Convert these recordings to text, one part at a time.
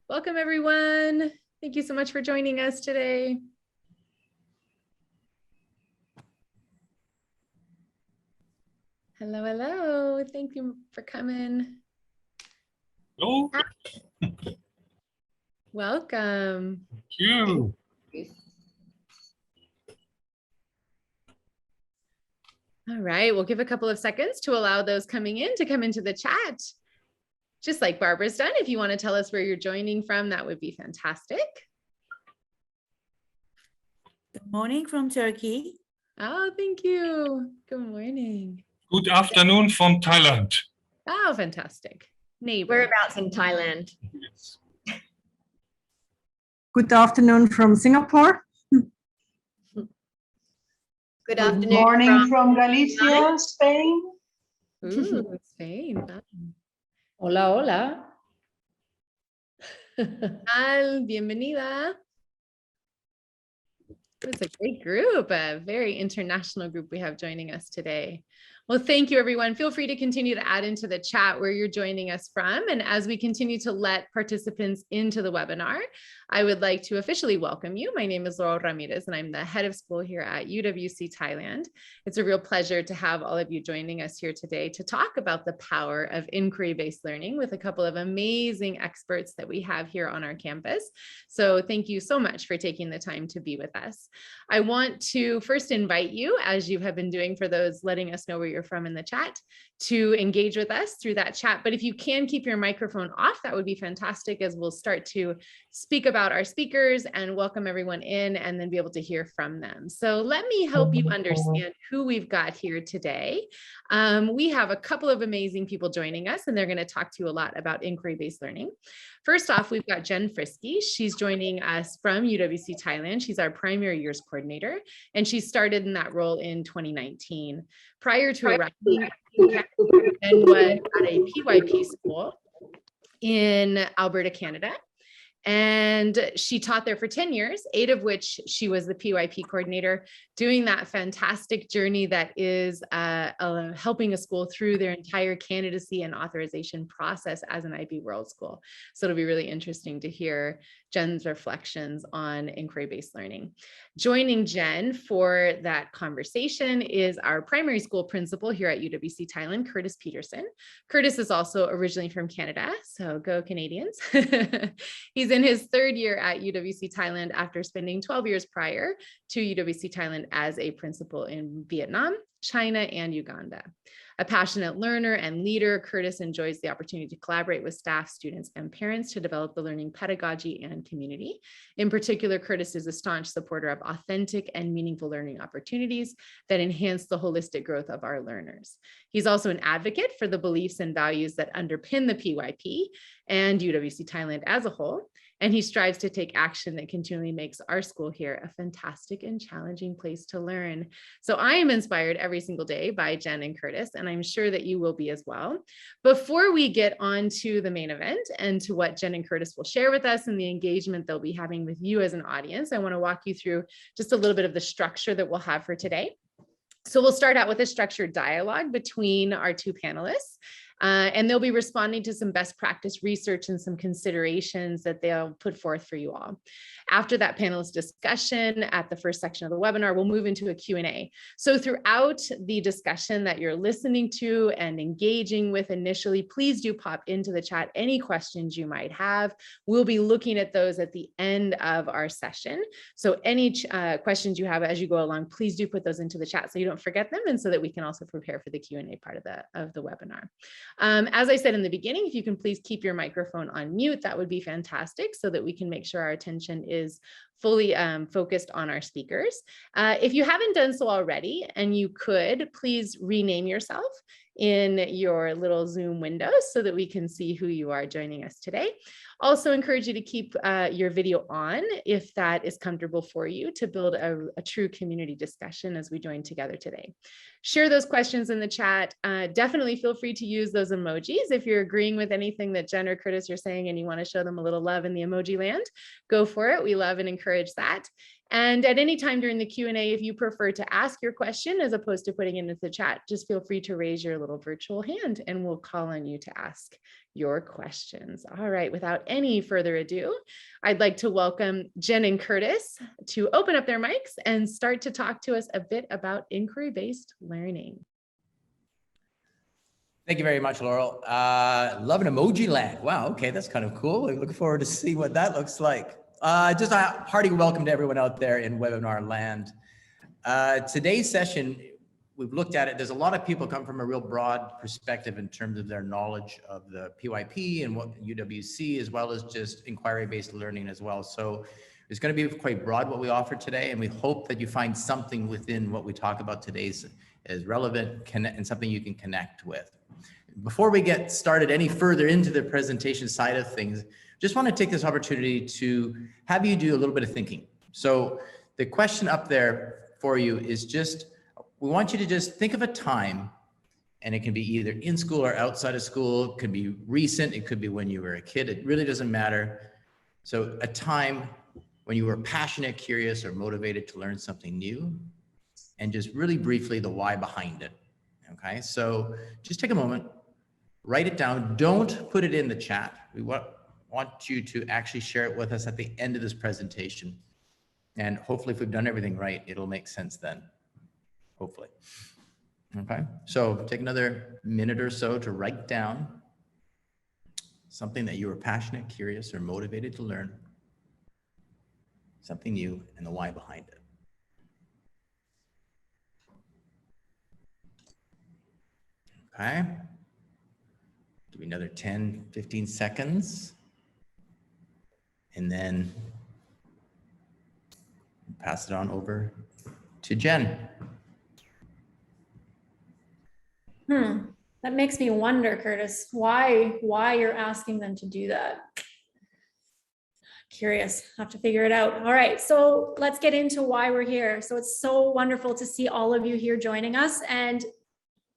Welcome, everyone. Thank you so much for joining us today. Hello, hello. Thank you for coming. Hello. Welcome. Thank you. All right, we'll give a couple of seconds to allow those coming in to come into the chat. Just like Barbara's done, if you want to tell us where you're joining from, that would be fantastic. Good morning from Turkey. Oh, thank you. Good morning. Good afternoon from Thailand. Oh, fantastic. Neighbor. Whereabouts in Thailand? Yes. Good afternoon from Singapore. Good afternoon. Good morning from Galicia, Spain. Ooh, Spain. Hola, hola. Bienvenida. It's a great group, a very international group we have joining us today. Well, thank you, everyone. Feel free to continue to add into the chat where you're joining us from. And as we continue to let participants into the webinar, I would like to officially welcome you. My name is Laurel Ramirez, and I'm the head of school here at UWC Thailand. It's a real pleasure to have all of you joining us here today to talk about the power of inquiry-based learning with a couple of amazing experts that we have here on our campus. So thank you so much for taking the time to be with us. I want to first invite you, as you have been doing for those letting us know where you're from in the chat, to engage with us through that chat. But if you can keep your microphone off, that would be fantastic, as we'll start to speak about our speakers and welcome everyone in and then be able to hear from them. So let me help you understand who we've got here today. We have a couple of amazing people joining us, and they're going to talk to you a lot about inquiry-based learning. First off, we've got Jen Friske. She's joining us from UWC Thailand. She's our primary years coordinator, and she started in that role in 2019. Prior to arriving, Jen was at a PYP school in Alberta, Canada. And she taught there for 10 years, 8 of which she was the PYP coordinator, doing that fantastic journey that is helping a school through their entire candidacy and authorization process as an IB World School. So it'll be really interesting to hear Jen's reflections on inquiry-based learning. Joining Jen for that conversation is our primary school principal here at UWC Thailand, Kurtis Peterson. Kurtis is also originally from Canada, so go Canadians. He's in his 3rd year at UWC Thailand after spending 12 years prior to UWC Thailand as a principal in Vietnam, China, and Uganda. A passionate learner and leader, Kurtis enjoys the opportunity to collaborate with staff, students, and parents to develop the learning pedagogy and community. In particular, Kurtis is a staunch supporter of authentic and meaningful learning opportunities that enhance the holistic growth of our learners. He's also an advocate for the beliefs and values that underpin the PYP and UWC Thailand as a whole. And he strives to take action that continually makes our school here a fantastic and challenging place to learn. So I am inspired every single day by Jen and Kurtis, and I'm sure that you will be as well. Before we get on to the main event and to what Jen and Kurtis will share with us and the engagement they'll be having with you as an audience, I want to walk you through just a little bit of the structure that we'll have for today. So we'll start out with a structured dialogue between our 2 panelists. And they'll be responding to some best practice research and some considerations that they'll put forth for you all. After that panelist discussion at the first section of the webinar, we'll move into a Q&A. So throughout the discussion that you're listening to and engaging with initially, please do pop into the chat any questions you might have. We'll be looking at those at the end of our session. So any questions you have as you go along, please do put those into the chat so you don't forget them, and so that we can also prepare for the Q&A part of the webinar. As I said in the beginning, if you can please keep your microphone on mute, that would be fantastic, so that we can make sure our attention is fully focused on our speakers. If you haven't done so already, and you could, please rename yourself in your little Zoom window so that we can see who you are joining us today. Also encourage you to keep your video on if that is comfortable for you, to build a true community discussion as we join together today. Share those questions in the chat. Definitely feel free to use those emojis. If you're agreeing with anything that Jen or Kurtis are saying and you want to show them a little love in the emoji land, go for it. We love and encourage that. And at any time during the Q&A, if you prefer to ask your question as opposed to putting it into the chat, just feel free to raise your little virtual hand and we'll call on you to ask your questions. All right, without any further ado, I'd like to welcome Jen and Kurtis to open up their mics and start to talk to us a bit about inquiry-based learning. Thank you very much, Laurel. Love an emoji land. Wow, okay, that's kind of cool. I look forward to see what that looks like. Just a hearty welcome to everyone out there in webinar land. Today's session, we've looked at it. There's a lot of people come from a real broad perspective in terms of their knowledge of the PYP and what UWC, as well as just inquiry-based learning as well. So it's going to be quite broad what we offer today, and we hope that you find something within what we talk about today as relevant and something you can connect with. Before we get started any further into the presentation side of things, just want to take this opportunity to have you do a little bit of thinking. So the question up there for you is just, we want you to just think of a time, and it can be either in school or outside of school. It could be recent. It could be when you were a kid. It really doesn't matter. So a time when you were passionate, curious, or motivated to learn something new, and just really briefly the why behind it. Okay, so just take a moment, write it down. Don't put it in the chat. We want you to actually share it with us at the end of this presentation. And hopefully if we've done everything right, it'll make sense then. Hopefully. Okay, so take another minute or so to write down something that you were passionate, curious, or motivated to learn, something new, and the why behind it. Okay, give me another 10, 15 seconds, and then pass it on over to Jen. That makes me wonder, Kurtis, why you're asking them to do that. Curious, have to figure it out. All right, so let's get into why we're here. So it's so wonderful to see all of you here joining us. And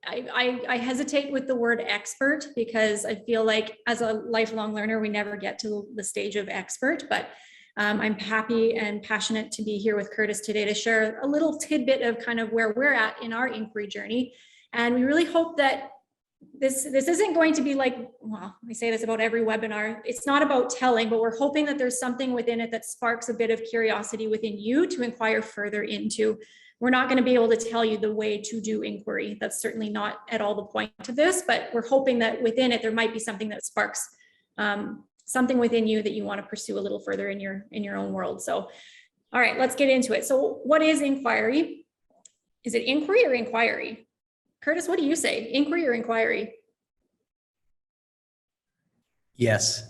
I hesitate with the word expert because I feel like as a lifelong learner, we never get to the stage of expert, but I'm happy and passionate to be here with Kurtis today to share a little tidbit of kind of where we're at in our inquiry journey. And we really hope that this isn't going to be like, well, I say this about every webinar, it's not about telling, but we're hoping that there's something within it that sparks a bit of curiosity within you to inquire further into. We're not going to be able to tell you the way to do inquiry. That's certainly not at all the point of this, but we're hoping that within it, there might be something that sparks something within you that you want to pursue a little further in your own world. So, all right, let's get into it. So what is inquiry? Is it inquiry or inquiry? Kurtis, what do you say? Inquiry or inquiry? Yes.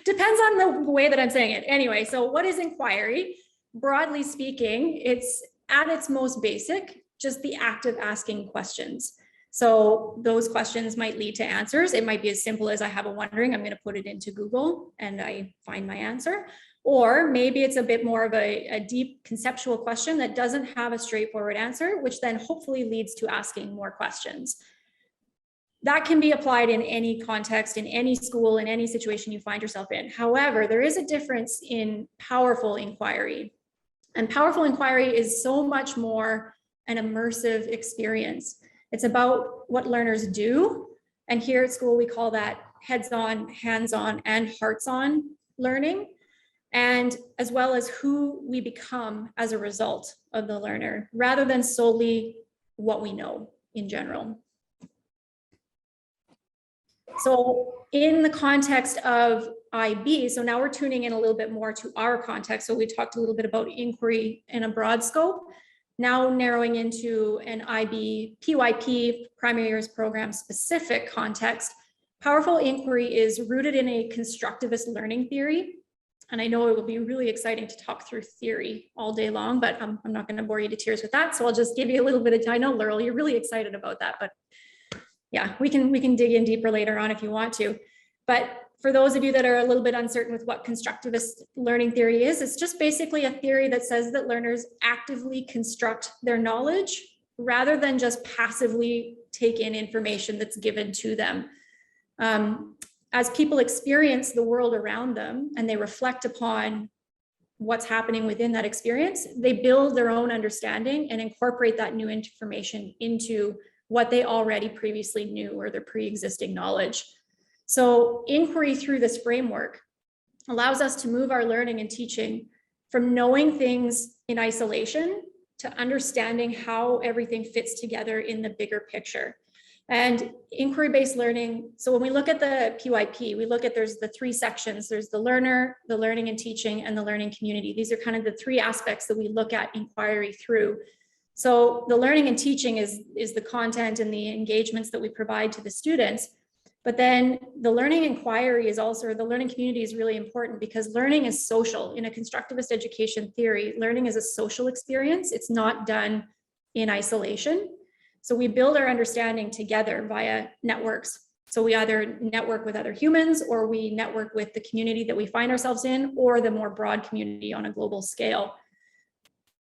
Depends on the way that I'm saying it. Anyway, so what is inquiry? Broadly speaking, it's at its most basic, just the act of asking questions. So those questions might lead to answers. It might be as simple as I have a wondering, I'm going to put it into Google and I find my answer. Or maybe it's a bit more of a deep conceptual question that doesn't have a straightforward answer, which then hopefully leads to asking more questions. That can be applied in any context, in any school, in any situation you find yourself in. However, there is a difference in powerful inquiry. And powerful inquiry is so much more an immersive experience. It's about what learners do. And here at school, we call that heads-on, hands-on, and hearts-on learning, and as well as who we become as a result of the learner, rather than solely what we know in general. So in the context of IB, so now we're tuning in a little bit more to our context. So we talked a little bit about inquiry in a broad scope, now narrowing into an IB PYP, primary years program specific context. Powerful inquiry is rooted in a constructivist learning theory. And I know it will be really exciting to talk through theory all day long, but I'm not going to bore you to tears with that. So I'll just give you a little bit of time. I know, Laurel, you're really excited about that, but yeah, we can dig in deeper later on if you want to. But for those of you that are a little bit uncertain with what constructivist learning theory is, it's just basically a theory that says that learners actively construct their knowledge rather than just passively take in information that's given to them. As people experience the world around them and they reflect upon what's happening within that experience, they build their own understanding and incorporate that new information into what they already previously knew or their pre-existing knowledge. So inquiry through this framework allows us to move our learning and teaching from knowing things in isolation to understanding how everything fits together in the bigger picture. And inquiry-based learning, so when we look at the PYP, we look at there's the three sections. There's the learner, the learning and teaching, and the learning community. These are kind of the three aspects that we look at inquiry through. So the learning and teaching is the content and the engagements that we provide to the students. But then the learning inquiry is also, or the learning community is really important because learning is social. In a constructivist education theory, learning is a social experience. It's not done in isolation. So we build our understanding together via networks. So we either network with other humans or we network with the community that we find ourselves in or the more broad community on a global scale.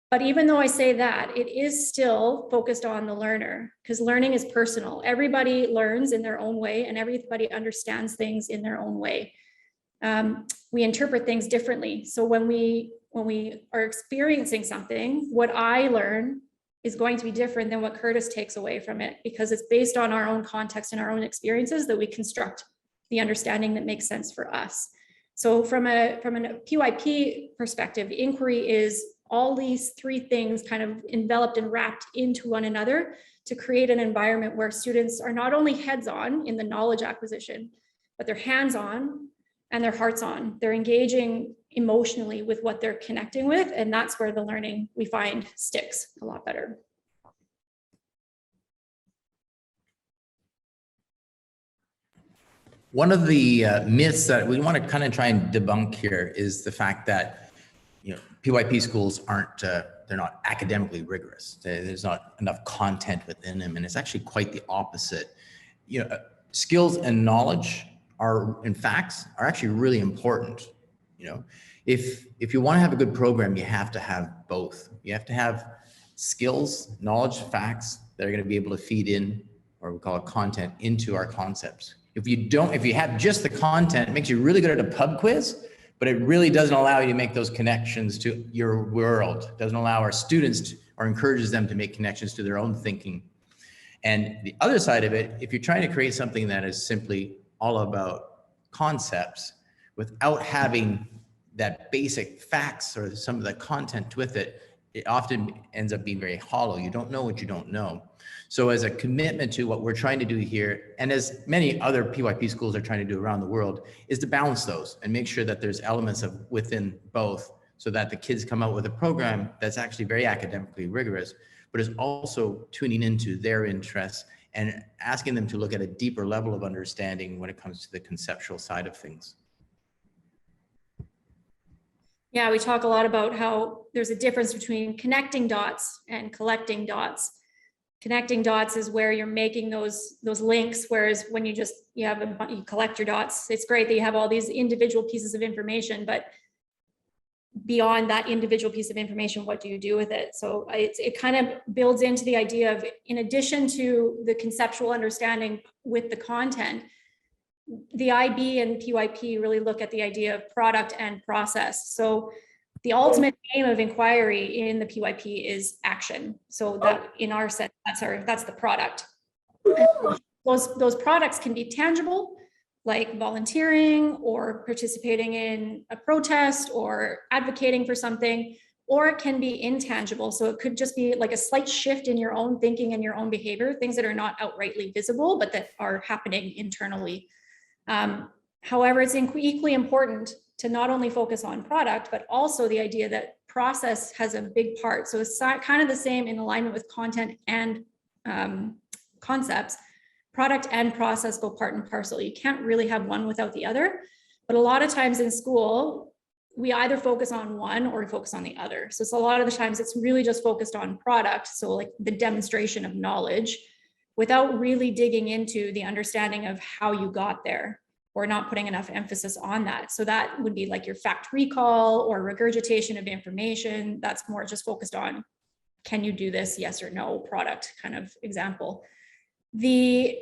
But even though I say that, it is still focused on the learner because learning is personal. Everybody learns in their own way and everybody understands things in their own way. We interpret things differently. So when we are experiencing something, what I learn is going to be different than what Kurtis takes away from it because it's based on our own context and our own experiences that we construct the understanding that makes sense for us. So from a PYP perspective, inquiry is all these three things kind of enveloped and wrapped into one another to create an environment where students are not only heads-on in the knowledge acquisition, but they're hands-on and their hearts on. They're engaging emotionally with what they're connecting with, and that's where the learning we find sticks a lot better. One of the myths that we want to kind of try and debunk here is the fact that PYP schools aren't, they're not academically rigorous. There's not enough content within them, and it's actually quite the opposite. Skills and knowledge and facts are actually really important. If you want to have a good program, you have to have both. You have to have skills, knowledge, facts that are going to be able to feed in, or we call it content, into our concepts. If you have just the content, it makes you really good at a pub quiz, but it really doesn't allow you to make those connections to your world. It doesn't allow our students or encourages them to make connections to their own thinking. And the other side of it, if you're trying to create something that is simply all about concepts without having that basic facts or some of the content with it, it often ends up being very hollow. You don't know what you don't know. So as a commitment to what we're trying to do here, and as many other PYP schools are trying to do around the world, is to balance those and make sure that there's elements of within both so that the kids come out with a program that's actually very academically rigorous, but is also tuning into their interests and asking them to look at a deeper level of understanding when it comes to the conceptual side of things. Yeah, we talk a lot about how there's a difference between connecting dots and collecting dots. Connecting dots is where you're making those links, whereas when you collect your dots, it's great that you have all these individual pieces of information, but beyond that individual piece of information, what do you do with it? So it kind of builds into the idea of, in addition to the conceptual understanding with the content, the IB and PYP really look at the idea of product and process. So the ultimate aim of inquiry in the PYP is action. So that in our set, that's the product. Those products can be tangible, like volunteering or participating in a protest or advocating for something, or it can be intangible. So it could just be like a slight shift in your own thinking and your own behavior, things that are not outrightly visible, but that are happening internally. However, it's equally important to not only focus on product, but also the idea that process has a big part. So it's kind of the same in alignment with content and concepts. Product and process go part and parcel. You can't really have one without the other. But a lot of times in school, we either focus on one or we focus on the other. So it's a lot of the times it's really just focused on product. So like the demonstration of knowledge without really digging into the understanding of how you got there, or not putting enough emphasis on that. So that would be like your fact recall or regurgitation of information. That's more just focused on, can you do this? Yes or no, product kind of example. The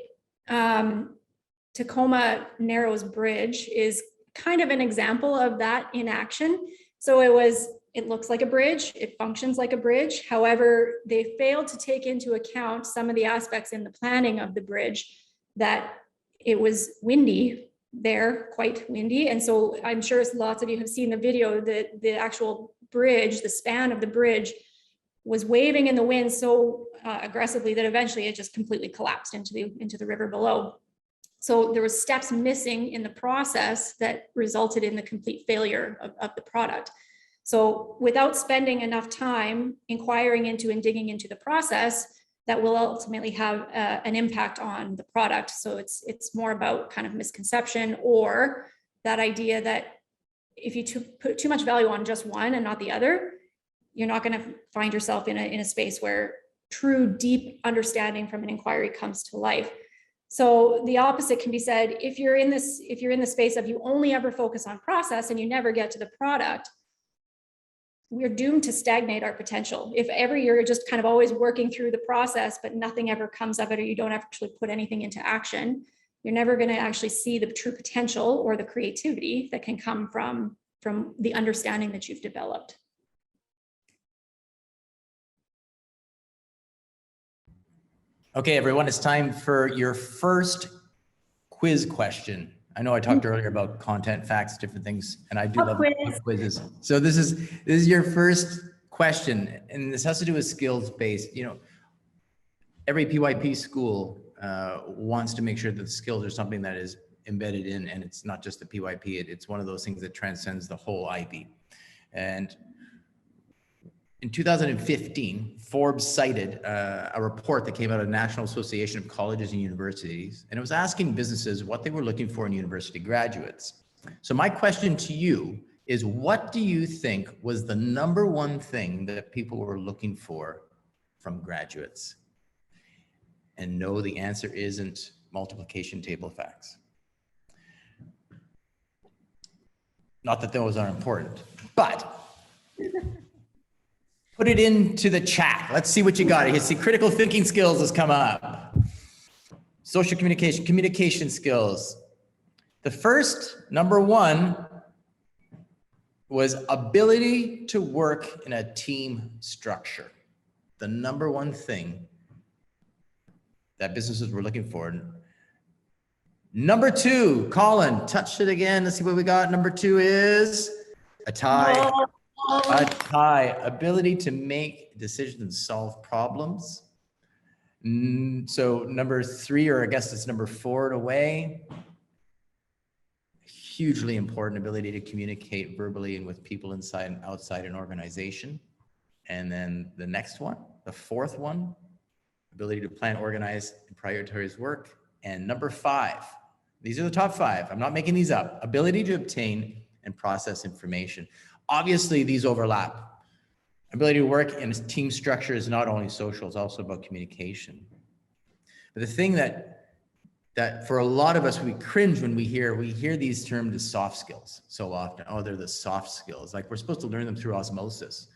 Tacoma Narrows Bridge is kind of an example of that in action. So it it looks like a bridge, it functions like a bridge. However, they failed to take into account some of the aspects in the planning of the bridge, that it was windy there, quite windy. And so I'm sure lots of you have seen the video that the actual bridge, the span of the bridge, was waving in the wind so aggressively that eventually it just completely collapsed into the river below. So there was steps missing in the process that resulted in the complete failure of the product. So without spending enough time inquiring into and digging into the process, that will ultimately have an impact on the product. So it's more about kind of misconception, or that idea that if you put too much value on just one and not the other, you're not going to find yourself in a space where true deep understanding from an inquiry comes to life. So the opposite can be said, if you're in the space of you only ever focus on process and you never get to the product, we're doomed to stagnate our potential. If every year you're just kind of always working through the process, but nothing ever comes of it, or you don't actually put anything into action, you're never going to actually see the true potential or the creativity that can come from the understanding that you've developed. Okay, everyone, it's time for your first quiz question. I know I talked earlier about content, facts, different things, and I do love quizzes. So this is your first question, and this has to do with skills-based. You know, every PYP school wants to make sure that the skills are something that is embedded in, and it's not just the PYP. It's one of those things that transcends the whole IB. And in 2015, Forbes cited a report that came out of the National Association of Colleges and Universities, and it was asking businesses what they were looking for in university graduates. So my question to you is, what do you think was the #1 thing that people were looking for from graduates? And no, the answer isn't multiplication table facts. Not that those aren't important, but put it into the chat. Let's see what you got. You see critical thinking skills has come up. Social communication, communication skills. The first, #1, was ability to work in a team structure. The #1 thing that businesses were looking for. #2, Colin, touch it again. Let's see what we got. #2 is a tie. A tie, ability to make decisions and solve problems. So #3, or I guess it's #4 in a way, hugely important, ability to communicate verbally and with people inside and outside an organization. And then the next one, the 4th one, ability to plan, organize, and prioritize work. And #5, these are the top 5. I'm not making these up. Ability to obtain and process information. Obviously, these overlap. Ability to work in a team structure is not only social, it's also about communication. But the thing that for a lot of us, we cringe when we hear these termed as soft skills so often. Oh, they're the soft skills. Like, we're supposed to learn them through osmosis.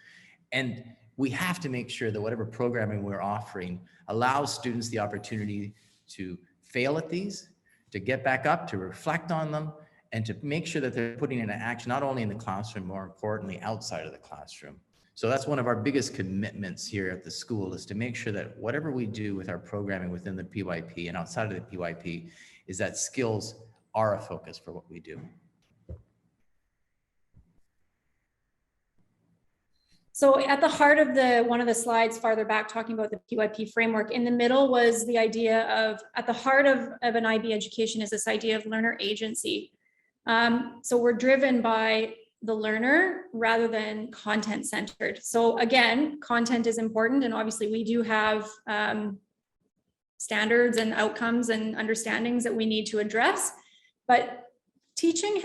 And we have to make sure that whatever programming we're offering allows students the opportunity to fail at these, to get back up, to reflect on them, and to make sure that they're putting into action, not only in the classroom, more importantly, outside of the classroom. So that's one of our biggest commitments here at the school, is to make sure that whatever we do with our programming within the PYP and outside of the PYP is that skills are a focus for what we do. So at the heart of one of the slides farther back, talking about the PYP framework, in the middle was the idea of, at the heart of an IB education is this idea of learner agency. So we're driven by the learner rather than content centered. So again, content is important, and obviously we do have standards and outcomes and understandings that we need to address, but teaching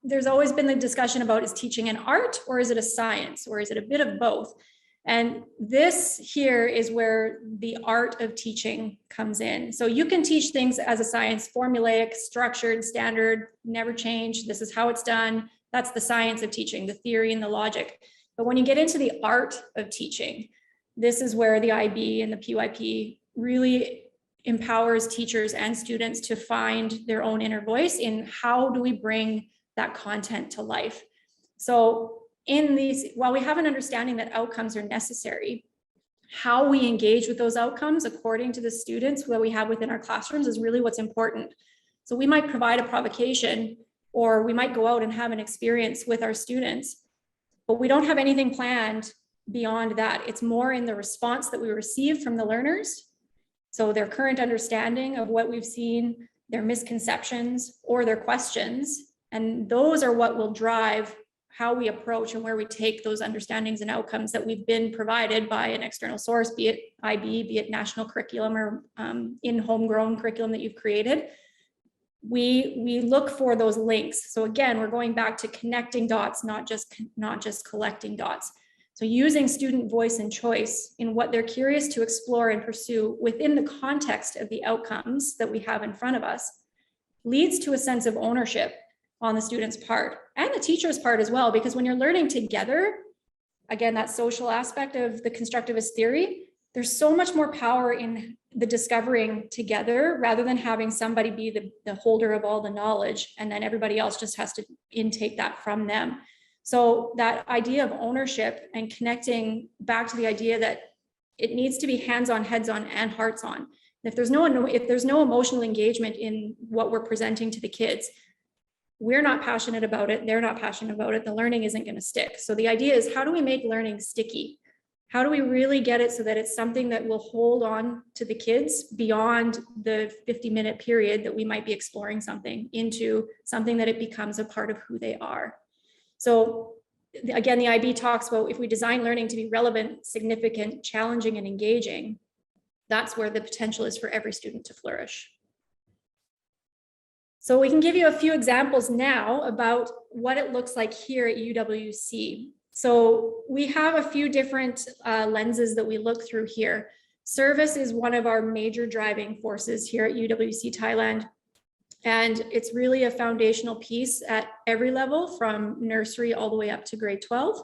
there's always been the discussion about, is teaching an art or is it a science, or is it a bit of both? And this here is where the art of teaching comes in. So you can teach things as a science, formulaic, structured, standard, never change. This is how it's done. That's the science of teaching, the theory and the logic. But when you get into the art of teaching, this is where the IB and the PYP really empowers teachers and students to find their own inner voice in how do we bring that content to life. So while we have an understanding that outcomes are necessary, how we engage with those outcomes according to the students that we have within our classrooms is really what's important. So we might provide a provocation, or we might go out and have an experience with our students, but we don't have anything planned beyond that. It's more in the response that we receive from the learners. So their current understanding of what we've seen, their misconceptions, or their questions. And those are what will drive how we approach and where we take those understandings and outcomes that we've been provided by an external source, be it IB, be it national curriculum, or in homegrown curriculum that you've created. We look for those links. So again, we're going back to connecting dots, not just collecting dots. So using student voice and choice in what they're curious to explore and pursue within the context of the outcomes that we have in front of us leads to a sense of ownership on the student's part and the teacher's part as well, because when you're learning together, again, that social aspect of the constructivist theory, there's so much more power in the discovering together rather than having somebody be the holder of all the knowledge and then everybody else just has to intake that from them. So that idea of ownership and connecting back to the idea that it needs to be hands-on, heads-on, and hearts-on. If there's no emotional engagement in what we're presenting to the kids, we're not passionate about it, they're not passionate about it, the learning isn't going to stick. So the idea is, how do we make learning sticky? How do we really get it so that it's something that will hold on to the kids beyond the 50-minute period that we might be exploring something into something that it becomes a part of who they are? So again, the IB talks about if we design learning to be relevant, significant, challenging, and engaging, that's where the potential is for every student to flourish. So we can give you a few examples now about what it looks like here at UWC. So we have a few different lenses that we look through here. Service is one of our major driving forces here at UWC Thailand. And it's really a foundational piece at every level, from nursery all the way up to grade 12.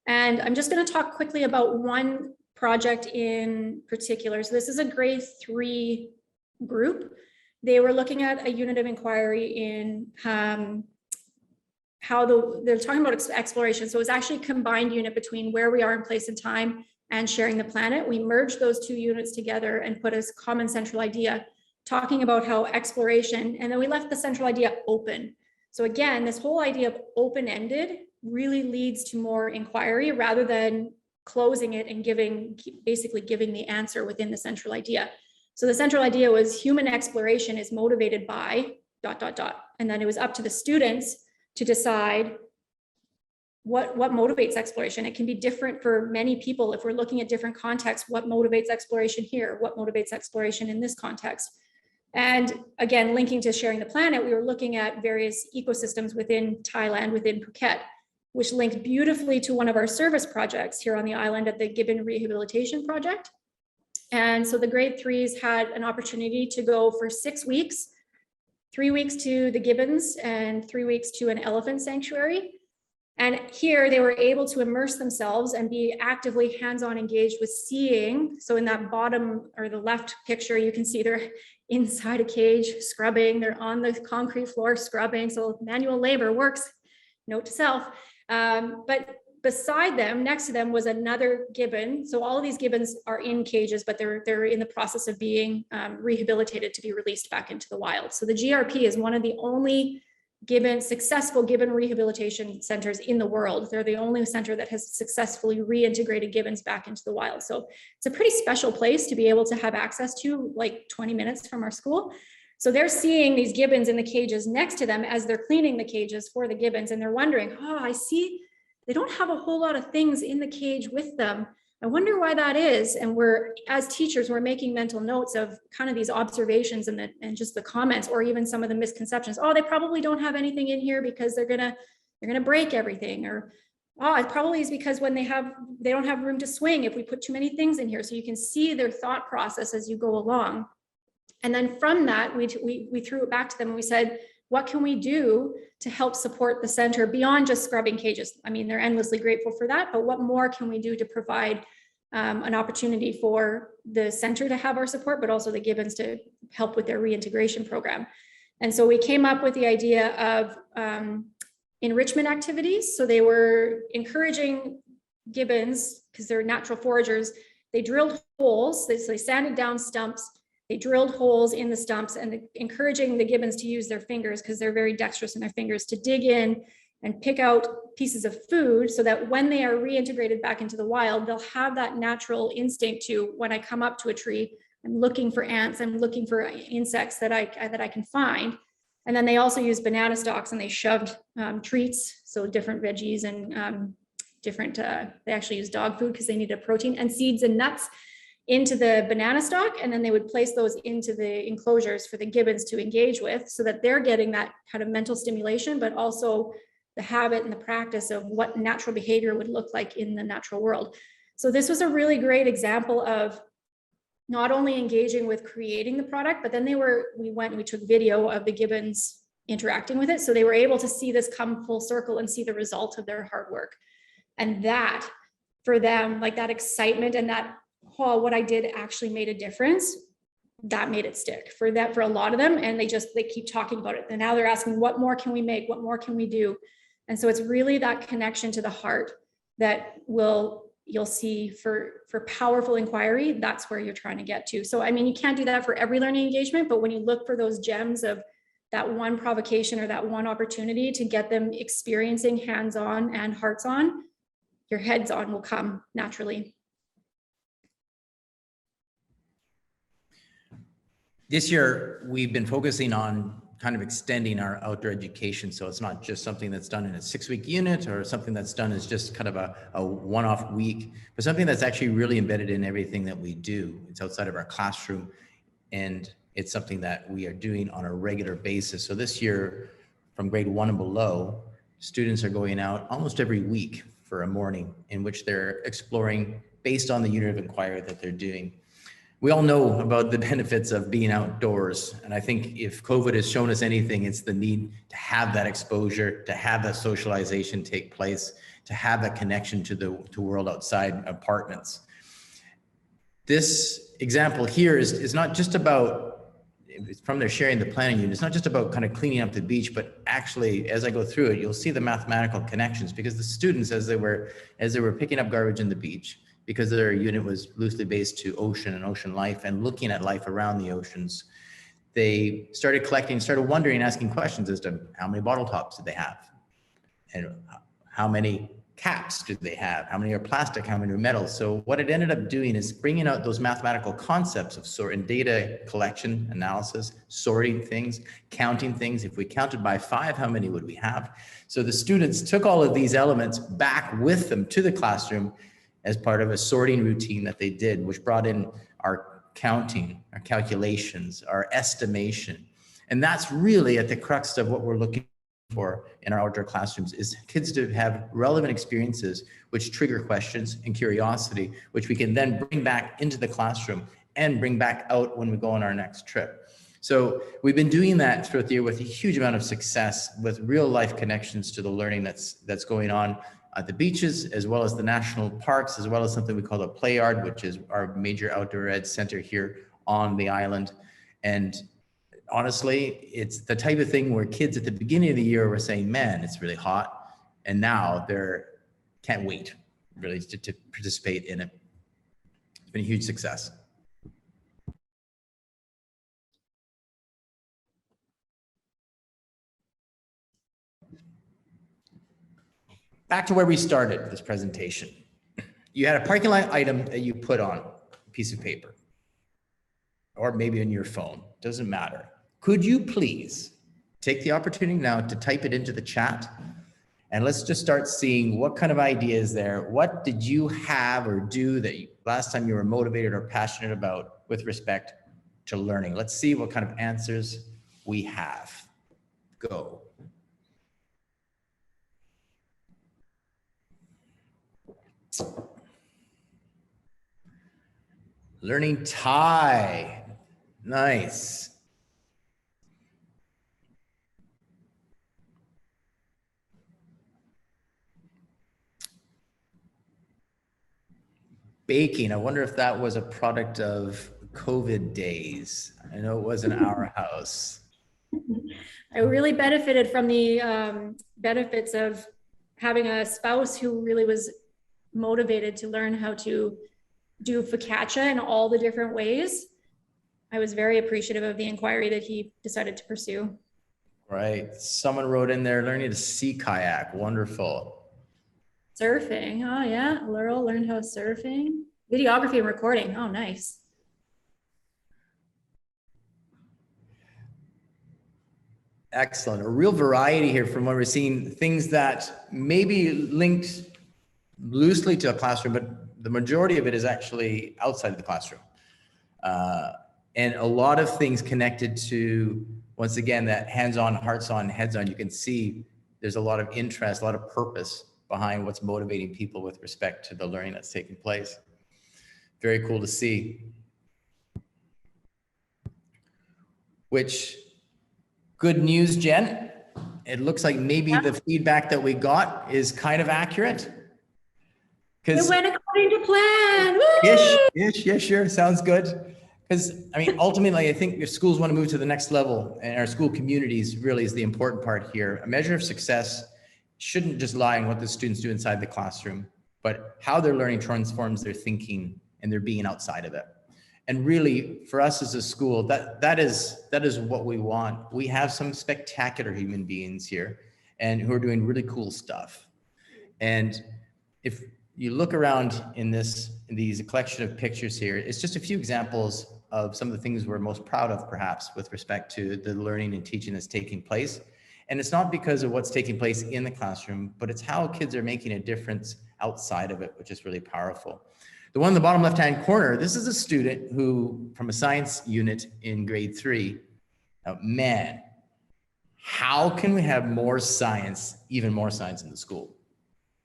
And I'm just going to talk quickly about one project in particular. So this is a grade 3 group. They were looking at a unit of inquiry in they're talking about exploration. So it was actually a combined unit between where we are in place and time and sharing the planet. We merged those two units together and put a common central idea, talking about how exploration, and then we left the central idea open. So again, this whole idea of open-ended really leads to more inquiry rather than closing it and basically giving the answer within the central idea. So the central idea was human exploration is motivated by ... And then it was up to the students to decide what motivates exploration. It can be different for many people. If we're looking at different contexts, what motivates exploration here? What motivates exploration in this context? And again, linking to sharing the planet, we were looking at various ecosystems within Thailand, within Phuket, which linked beautifully to one of our service projects here on the island at the Gibbon Rehabilitation Project. And so the grade 3s had an opportunity to go for 6 weeks, 3 weeks to the gibbons and 3 weeks to an elephant sanctuary. And here they were able to immerse themselves and be actively hands-on engaged with seeing. So in that bottom or the left picture, you can see they're inside a cage scrubbing, they're on the concrete floor scrubbing. So manual labor works, note to self. But beside them, next to them was another gibbon. So all of these gibbons are in cages, but they're in the process of being rehabilitated to be released back into the wild. So the GRP is one of the only successful gibbon rehabilitation centers in the world. They're the only center that has successfully reintegrated gibbons back into the wild. So it's a pretty special place to be able to have access to, like 20 minutes from our school. So they're seeing these gibbons in the cages next to them as they're cleaning the cages for the gibbons. And they're wondering, oh, I see they don't have a whole lot of things in the cage with them. I wonder why that is. And as teachers, we're making mental notes of kind of these observations and just the comments, or even some of the misconceptions. Oh, they probably don't have anything in here because they're gonna break everything. Or, oh, it probably is because when they don't have room to swing if we put too many things in here. So you can see their thought process as you go along. And then from that, we threw it back to them and we said, what can we do to help support the center beyond just scrubbing cages? I mean, they're endlessly grateful for that, but what more can we do to provide an opportunity for the center to have our support, but also the gibbons to help with their reintegration program? And so we came up with the idea of enrichment activities. So they were encouraging gibbons, because they're natural foragers, they drilled holes, so they sanded down stumps, they drilled holes in the stumps, and encouraging the gibbons to use their fingers, because they're very dexterous in their fingers, to dig in and pick out pieces of food, so that when they are reintegrated back into the wild, they'll have that natural instinct to, when I come up to a tree, I'm looking for ants, I'm looking for insects that I can find. And then they also used banana stalks, and they shoved treats, so different veggies and they actually used dog food because they needed protein, and seeds and nuts into the banana stalk. And then they would place those into the enclosures for the gibbons to engage with, so that they're getting that kind of mental stimulation, but also the habit and the practice of what natural behavior would look like in the natural world. So this was a really great example of not only engaging with creating the product, but then we took video of the gibbons interacting with it. So they were able to see this come full circle and see the result of their hard work. And that, for them, like that excitement and that, oh, what I did actually made a difference, that made it stick for a lot of them. And they keep talking about it. And now they're asking, what more can we make? What more can we do? And so it's really that connection to the heart that you'll see for powerful inquiry. That's where you're trying to get to. So, I mean, you can't do that for every learning engagement, but when you look for those gems of that one provocation or that one opportunity to get them experiencing hands-on and hearts-on, your heads-on will come naturally. This year, we've been focusing on kind of extending our outdoor education. So it's not just something that's done in a 6-week unit or something that's done as just kind of a one-off week, but something that's actually really embedded in everything that we do. It's outside of our classroom, and it's something that we are doing on a regular basis. So this year, from grade 1 and below, students are going out almost every week for a morning in which they're exploring based on the unit of inquiry that they're doing. We all know about the benefits of being outdoors. And I think if COVID has shown us anything, it's the need to have that exposure, to have that socialization take place, to have that connection to the world outside apartments. This example here is not just about, from their sharing the planning unit, it's not just about kind of cleaning up the beach, but actually, as I go through it, you'll see the mathematical connections, because the students, as they were picking up garbage in the beach, because their unit was loosely based to ocean and ocean life and looking at life around the oceans, they started collecting, started wondering, asking questions as to how many bottle tops did they have? And how many caps did they have? How many are plastic? How many are metal? So what it ended up doing is bringing out those mathematical concepts of sort and data collection, analysis, sorting things, counting things. If we counted by 5, how many would we have? So the students took all of these elements back with them to the classroom as part of a sorting routine that they did, which brought in our counting, our calculations, our estimation. And that's really at the crux of what we're looking for in our outdoor classrooms, is kids to have relevant experiences which trigger questions and curiosity, which we can then bring back into the classroom and bring back out when we go on our next trip. So we've been doing that throughout the year with a huge amount of success, with real life connections to the learning that's going on at the beaches, as well as the national parks, as well as something we call the Play Yard, which is our major outdoor ed center here on the island. And honestly, it's the type of thing where kids at the beginning of the year were saying, man, it's really hot. And now they're can't wait really to participate in it. It's been a huge success. Back to where we started this presentation. You had a parking lot item that you put on a piece of paper, or maybe on your phone, doesn't matter. Could you please take the opportunity now to type it into the chat? And let's just start seeing what kind of ideas there. What did you have or do that last time you were motivated or passionate about with respect to learning? Let's see what kind of answers we have. Go. Learning Thai. Nice. Baking. I wonder if that was a product of COVID days. I know it was in our house. I really benefited from the benefits of having a spouse who really was motivated to learn how to do focaccia in all the different ways. I was very appreciative of the inquiry that he decided to pursue. Right. Someone wrote in there, learning to sea kayak. Wonderful. Surfing. Oh yeah. Laurel learned how surfing. Videography and recording. Oh, nice. Excellent. A real variety here from what we're seeing. Things that may be linked loosely to a classroom, but the majority of it is actually outside of the classroom. And a lot of things connected to, once again, that hands-on, hearts-on, heads-on. You can see there's a lot of interest, a lot of purpose behind what's motivating people with respect to the learning that's taking place. Very cool to see. Which, good news, Jen. It looks like maybe the feedback that we got is kind of accurate. It went according to plan. Woo! Yeah, sure. Sounds good. Because, I mean, ultimately, I think if schools want to move to the next level, and our school communities really is the important part here, a measure of success shouldn't just lie in what the students do inside the classroom, but how their learning transforms their thinking and their being outside of it. And really, for us as a school, that is what we want. We have some spectacular human beings here and who are doing really cool stuff. And if you look around in these collection of pictures here, it's just a few examples of some of the things we're most proud of, perhaps, with respect to the learning and teaching that's taking place. And it's not because of what's taking place in the classroom, but it's how kids are making a difference outside of it, which is really powerful. The one in the bottom left-hand corner, this is a student who, from a science unit in grade 3, man, how can we have more science, even more science in the school?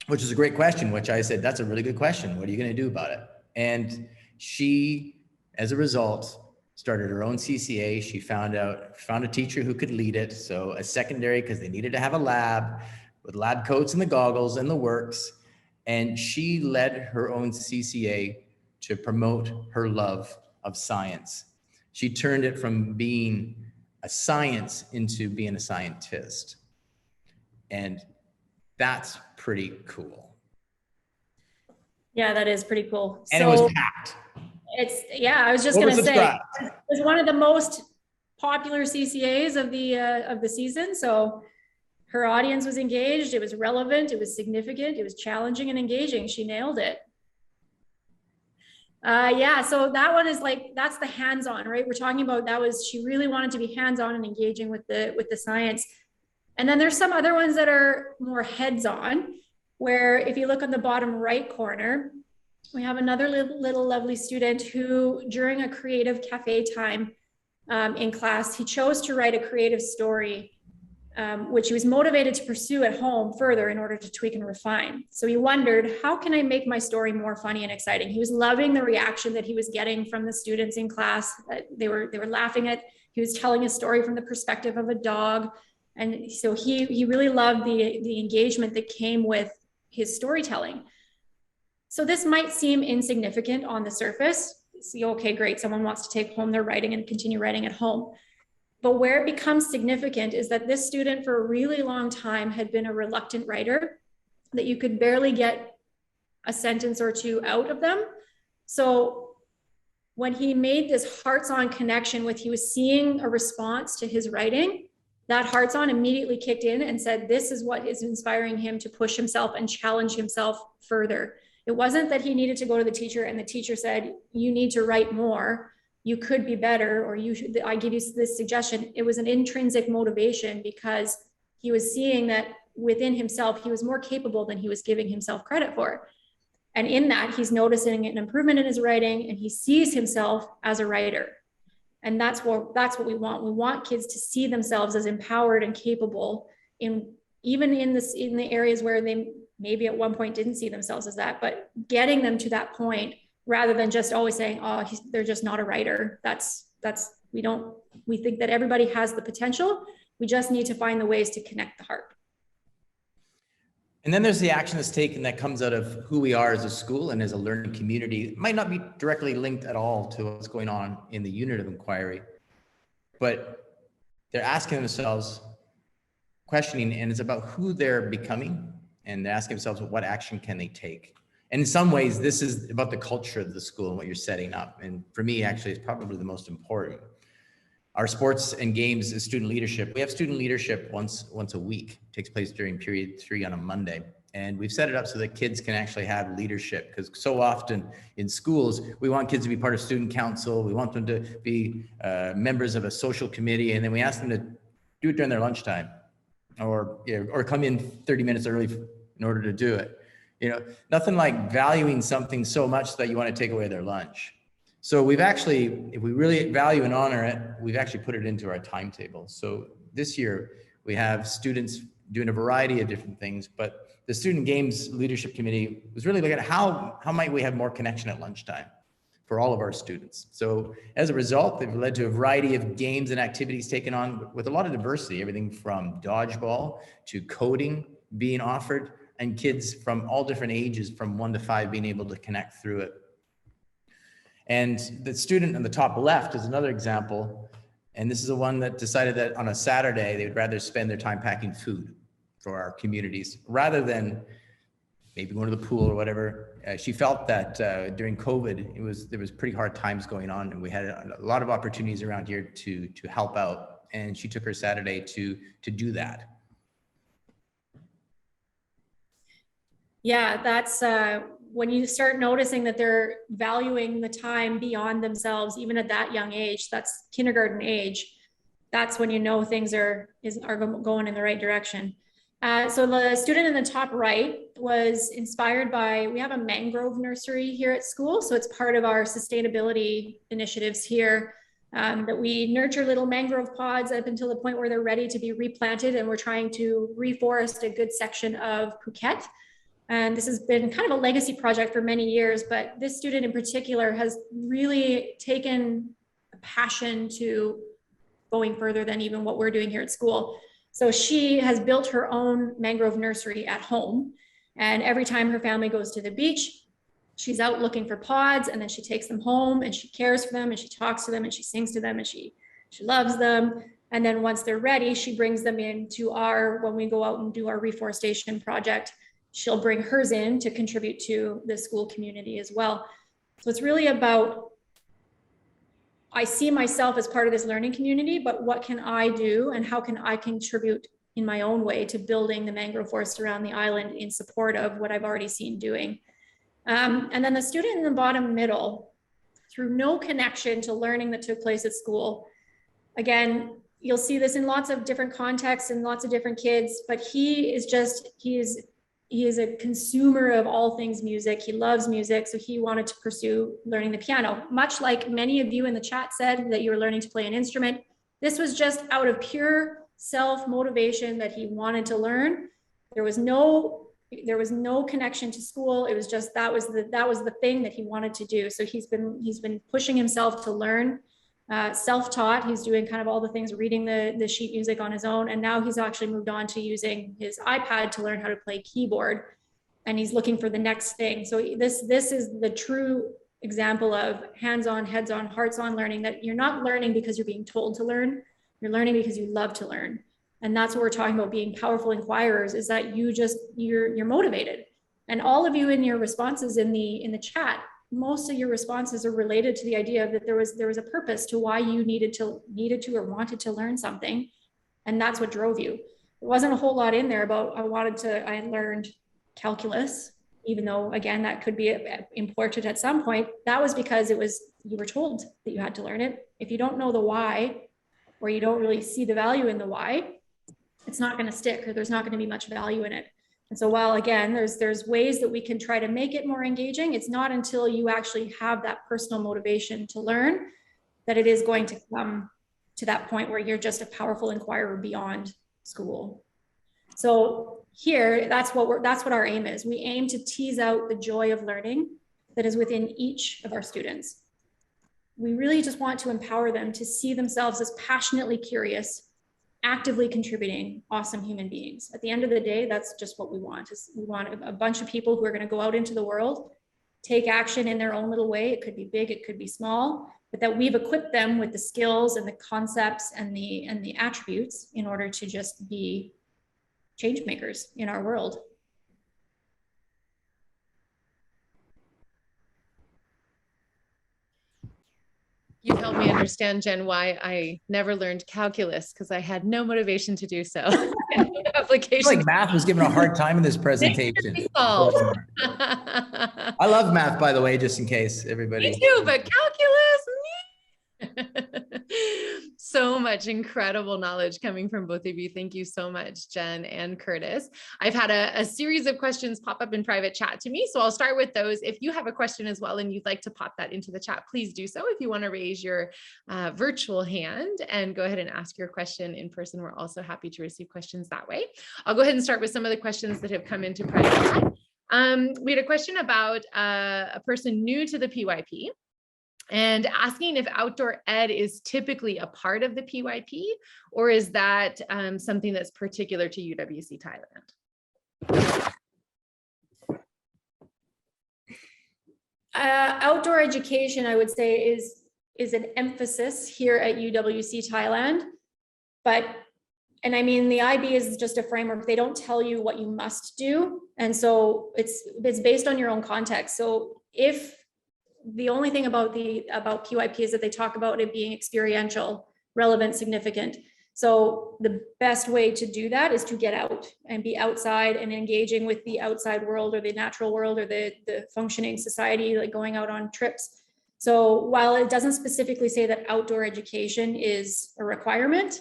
Which is a great question, which I said, that's a really good question. What are you going to do about it? And she, as a result, started her own CCA. She found a teacher who could lead it. So a secondary, because they needed to have a lab with lab coats and the goggles and the works. And she led her own CCA to promote her love of science. She turned it from being a science into being a scientist. And that's pretty cool. Yeah, that is pretty cool. And it was packed. I was just going to say, it was one of the most popular CCAs of the season. So her audience was engaged. It was relevant. It was significant. It was challenging and engaging. She nailed it. So that one is like, that's the hands-on, right? We're talking about, she really wanted to be hands-on and engaging with the science. And then there's some other ones that are more heads-on, where if you look on the bottom right corner, we have another little lovely student who, during a creative cafe time in class, he chose to write a creative story, which he was motivated to pursue at home further in order to tweak and refine. So he wondered, how can I make my story more funny and exciting? He was loving the reaction that he was getting from the students in class. They were laughing at, he was telling a story from the perspective of a dog. And so he really loved the engagement that came with his storytelling. So this might seem insignificant on the surface. See, okay, great, someone wants to take home their writing and continue writing at home. But where it becomes significant is that this student for a really long time had been a reluctant writer, that you could barely get a sentence or two out of them. So when he made this hearts-on connection with, he was seeing a response to his writing, that hearts-on immediately kicked in and said, this is what is inspiring him to push himself and challenge himself further. It wasn't that he needed to go to the teacher and the teacher said, you need to write more, you could be better, or I give you this suggestion. It was an intrinsic motivation because he was seeing that within himself, he was more capable than he was giving himself credit for. And in that, he's noticing an improvement in his writing and he sees himself as a writer. And that's what we want. We want kids to see themselves as empowered and capable even in the areas where they maybe at one point didn't see themselves as that, but getting them to that point rather than just always saying, oh, they're just not a writer. We think that everybody has the potential. We just need to find the ways to connect the heart. And then there's the action that's taken that comes out of who we are as a school and as a learning community. It might not be directly linked at all to what's going on in the unit of inquiry, but they're asking themselves, questioning, and it's about who they're becoming, and they're asking themselves what action can they take. And in some ways, this is about the culture of the school and what you're setting up. And for me, actually, it's probably the most important. Our sports and games is student leadership. We have student leadership once a week. It takes place during period 3 on a Monday. And we've set it up so that kids can actually have leadership, because so often in schools, we want kids to be part of student council. We want them to be members of a social committee. And then we ask them to do it during their lunchtime, or come in 30 minutes early in order to do it. Nothing like valuing something so much that you want to take away their lunch. So we've actually, if we really value and honor it, we've actually put it into our timetable. So this year we have students doing a variety of different things, but the Student Games Leadership Committee was really looking at how might we have more connection at lunchtime for all of our students. So as a result, they've led to a variety of games and activities taken on with a lot of diversity, everything from dodgeball to coding being offered, and kids from all different ages from 1 to 5 being able to connect through it. And the student on the top left is another example. And this is the one that decided that on a Saturday, they would rather spend their time packing food for our communities rather than maybe going to the pool or whatever. She felt that during COVID, there was pretty hard times going on, and we had a lot of opportunities around here to help out. And she took her Saturday to do that. Yeah, that's when you start noticing that they're valuing the time beyond themselves, even at that young age, that's kindergarten age, that's when you know things are going in the right direction. So the student in the top right was inspired by, we have a mangrove nursery here at school. So it's part of our sustainability initiatives here, that we nurture little mangrove pods up until the point where they're ready to be replanted. And we're trying to reforest a good section of Phuket. And this has been kind of a legacy project for many years, but this student in particular has really taken a passion to going further than even what we're doing here at school. So she has built her own mangrove nursery at home. And every time her family goes to the beach, she's out looking for pods, and then she takes them home and she cares for them and she talks to them and she sings to them and she loves them. And then once they're ready, she brings them into when we go out and do our reforestation project, she'll bring hers in to contribute to the school community as well. So it's really about, I see myself as part of this learning community, but what can I do and how can I contribute in my own way to building the mangrove forests around the island in support of what I've already seen doing. And then the student in the bottom middle, through no connection to learning that took place at school. Again, you'll see this in lots of different contexts and lots of different kids, but he is a consumer of all things music. He loves music, so he wanted to pursue learning the piano. Much like many of you in the chat said that you were learning to play an instrument, this was just out of pure self-motivation that he wanted to learn. There was no connection to school. It was just that was the thing that he wanted to do. So he's been pushing himself to learn. Self-taught, he's doing kind of all the things, reading the sheet music on his own. And now he's actually moved on to using his iPad to learn how to play keyboard. And he's looking for the next thing. So this is the true example of hands-on, heads-on, hearts-on learning, that you're not learning because you're being told to learn. You're learning because you love to learn. And that's what we're talking about being powerful inquirers, is that you're motivated. And all of you in your responses in the chat, most of your responses are related to the idea that there was a purpose to why you needed to or wanted to learn something. And that's what drove you. There wasn't a whole lot in there about, I learned calculus, even though again, that could be important at some point. That was because you were told that you had to learn it. If you don't know the why, or you don't really see the value in the why, it's not going to stick, or there's not going to be much value in it. And so while again, there's ways that we can try to make it more engaging, it's not until you actually have that personal motivation to learn that it is going to come to that point where you're just a powerful inquirer beyond school. So here, that's what our aim is. We aim to tease out the joy of learning that is within each of our students. We really just want to empower them to see themselves as passionately curious, actively contributing, awesome human beings. At the end of the day, that's just what we want. We want a bunch of people who are going to go out into the world, take action in their own little way. It could be big, it could be small, but that we've equipped them with the skills and the concepts and the attributes in order to just be change makers in our world. You've helped me understand, Jen, why I never learned calculus, because I had no motivation to do so. I Application. feel like math was given a hard time in this presentation. solved. I love math, by the way, just in case everybody. Me too, but calculus. So much incredible knowledge coming from both of you. Thank you so much, Jen and Kurtis. I've had a series of questions pop up in private chat to me, so I'll start with those. If you have a question as well and you'd like to pop that into the chat, please do so. If you want to raise your virtual hand and go ahead and ask your question in person, we're also happy to receive questions that way. I'll go ahead and start with some of the questions that have come into private chat. We had a question about a person new to the PYP and asking if outdoor ed is typically a part of the PYP, or is that something that's particular to UWC Thailand? Outdoor education, I would say, is an emphasis here at UWC Thailand, and I mean, the IB is just a framework. They don't tell you what you must do. And so it's based on your own context. So if the only thing about PYP is that they talk about it being experiential, relevant, significant. So the best way to do that is to get out and be outside and engaging with the outside world or the natural world or the functioning society, like going out on trips. So while it doesn't specifically say that outdoor education is a requirement,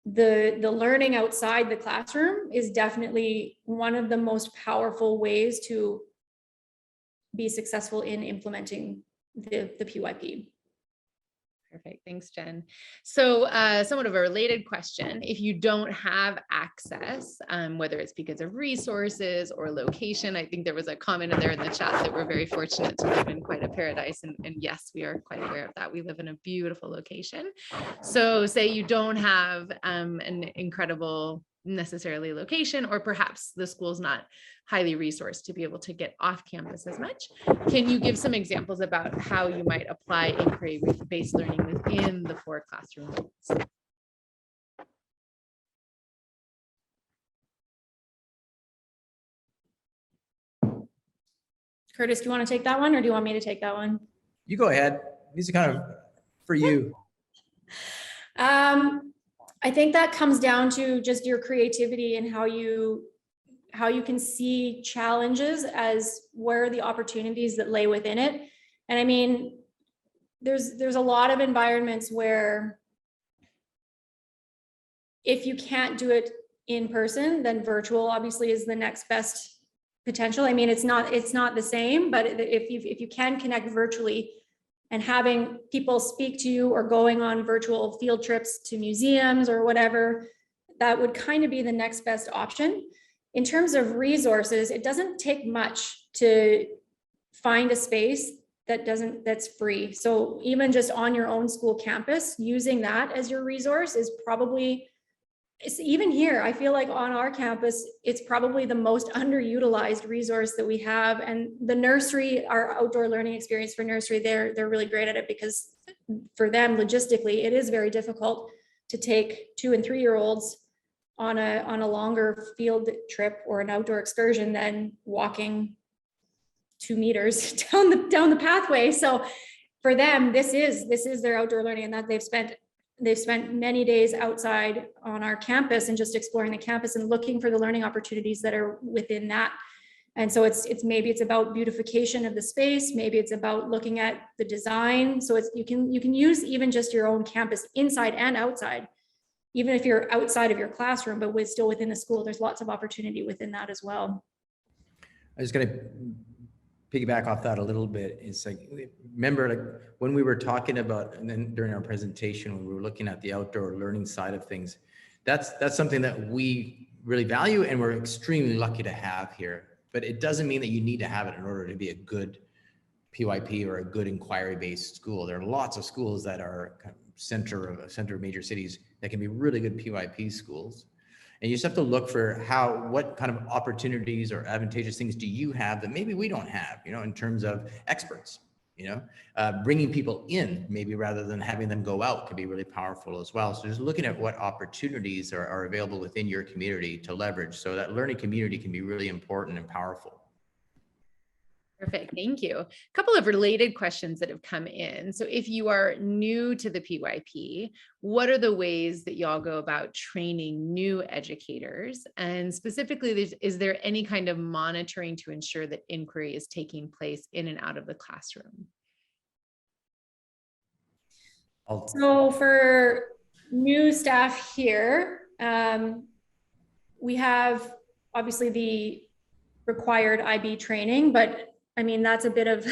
the learning outside the classroom is definitely one of the most powerful ways to be successful in implementing the PYP. Perfect. Thanks, Jen. So somewhat of a related question, if you don't have access, whether it's because of resources or location, I think there was a comment in there in the chat that we're very fortunate to live in quite a paradise. And yes, we are quite aware of that. We live in a beautiful location. So say you don't have an incredible necessarily location, or perhaps the school's not highly resourced to be able to get off campus as much. Can you give some examples about how you might apply inquiry-based learning within the 4 classroom walls? Kurtis, do you want to take that one, or do you want me to take that one? You go ahead. These are kind of for you. I think that comes down to just your creativity and how you can see challenges as where are the opportunities that lay within it. And I mean, there's a lot of environments where if you can't do it in person, then virtual obviously is the next best potential. I mean, it's not the same, but if you can connect virtually, and having people speak to you or going on virtual field trips to museums or whatever, that would kind of be the next best option. In terms of resources, it doesn't take much to find a space that's free. So even just on your own school campus, using that as your resource is probably, even here, I feel like on our campus, it's probably the most underutilized resource that we have. And the nursery, our outdoor learning experience for nursery, they're really great at it, because for them, logistically, it is very difficult to take 2- and 3-year-olds on a longer field trip or an outdoor excursion than walking 2 meters down the pathway. So for them, this is their outdoor learning, and that they've spent many days outside on our campus and just exploring the campus and looking for the learning opportunities that are within that. And so maybe it's about beautification of the space. Maybe it's about looking at the design. So you can use even just your own campus inside and outside, even if you're outside of your classroom, but still within the school. There's lots of opportunity within that as well. I was going to piggyback off that a little bit. It's like, remember, like when we were talking about, and then during our presentation, when we were looking at the outdoor learning side of things, that's something that we really value and we're extremely lucky to have here. But it doesn't mean that you need to have it in order to be a good PYP or a good inquiry-based school. There are lots of schools that are kind of center of major cities that can be really good PYP schools. And you just have to look for what kind of opportunities or advantageous things do you have that maybe we don't have, in terms of experts. you know, bringing people in maybe rather than having them go out can be really powerful as well. So just looking at what opportunities are available within your community to leverage, so that learning community can be really important and powerful. Perfect. Thank you. A couple of related questions that have come in. So if you are new to the PYP, what are the ways that y'all go about training new educators? And specifically, is there any kind of monitoring to ensure that inquiry is taking place in and out of the classroom? So for new staff here, we have obviously the required IB training, but I mean, that's a bit of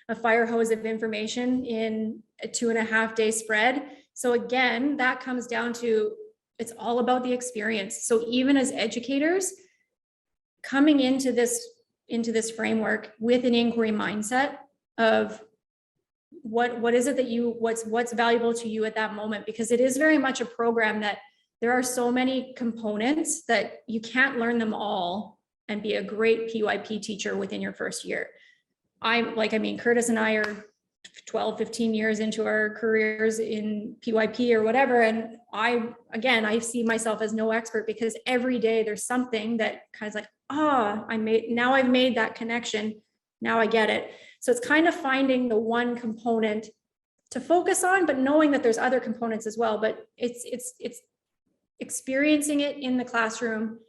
a fire hose of information in a 2.5-day spread. So again, that comes down to, it's all about the experience. So even as educators coming into this framework with an inquiry mindset of what is it that what's valuable to you at that moment, because it is very much a program that there are so many components that you can't learn them all and be a great PYP teacher within your first year. Kurtis and I are 12, 15 years into our careers in PYP or whatever. And I see myself as no expert, because every day there's something that kind of like, I've made that connection. Now I get it. So it's kind of finding the one component to focus on, but knowing that there's other components as well. But it's experiencing it in the classroom,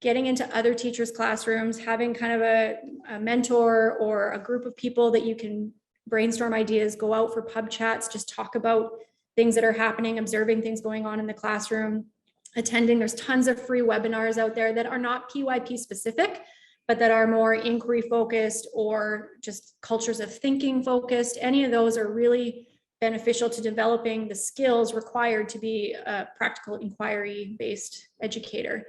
getting into other teachers' classrooms, having kind of a mentor or a group of people that you can brainstorm ideas, go out for pub chats, just talk about things that are happening, observing things going on in the classroom, attending. There's tons of free webinars out there that are not PYP specific, but that are more inquiry focused or just cultures of thinking focused. Any of those are really beneficial to developing the skills required to be a practical inquiry based educator.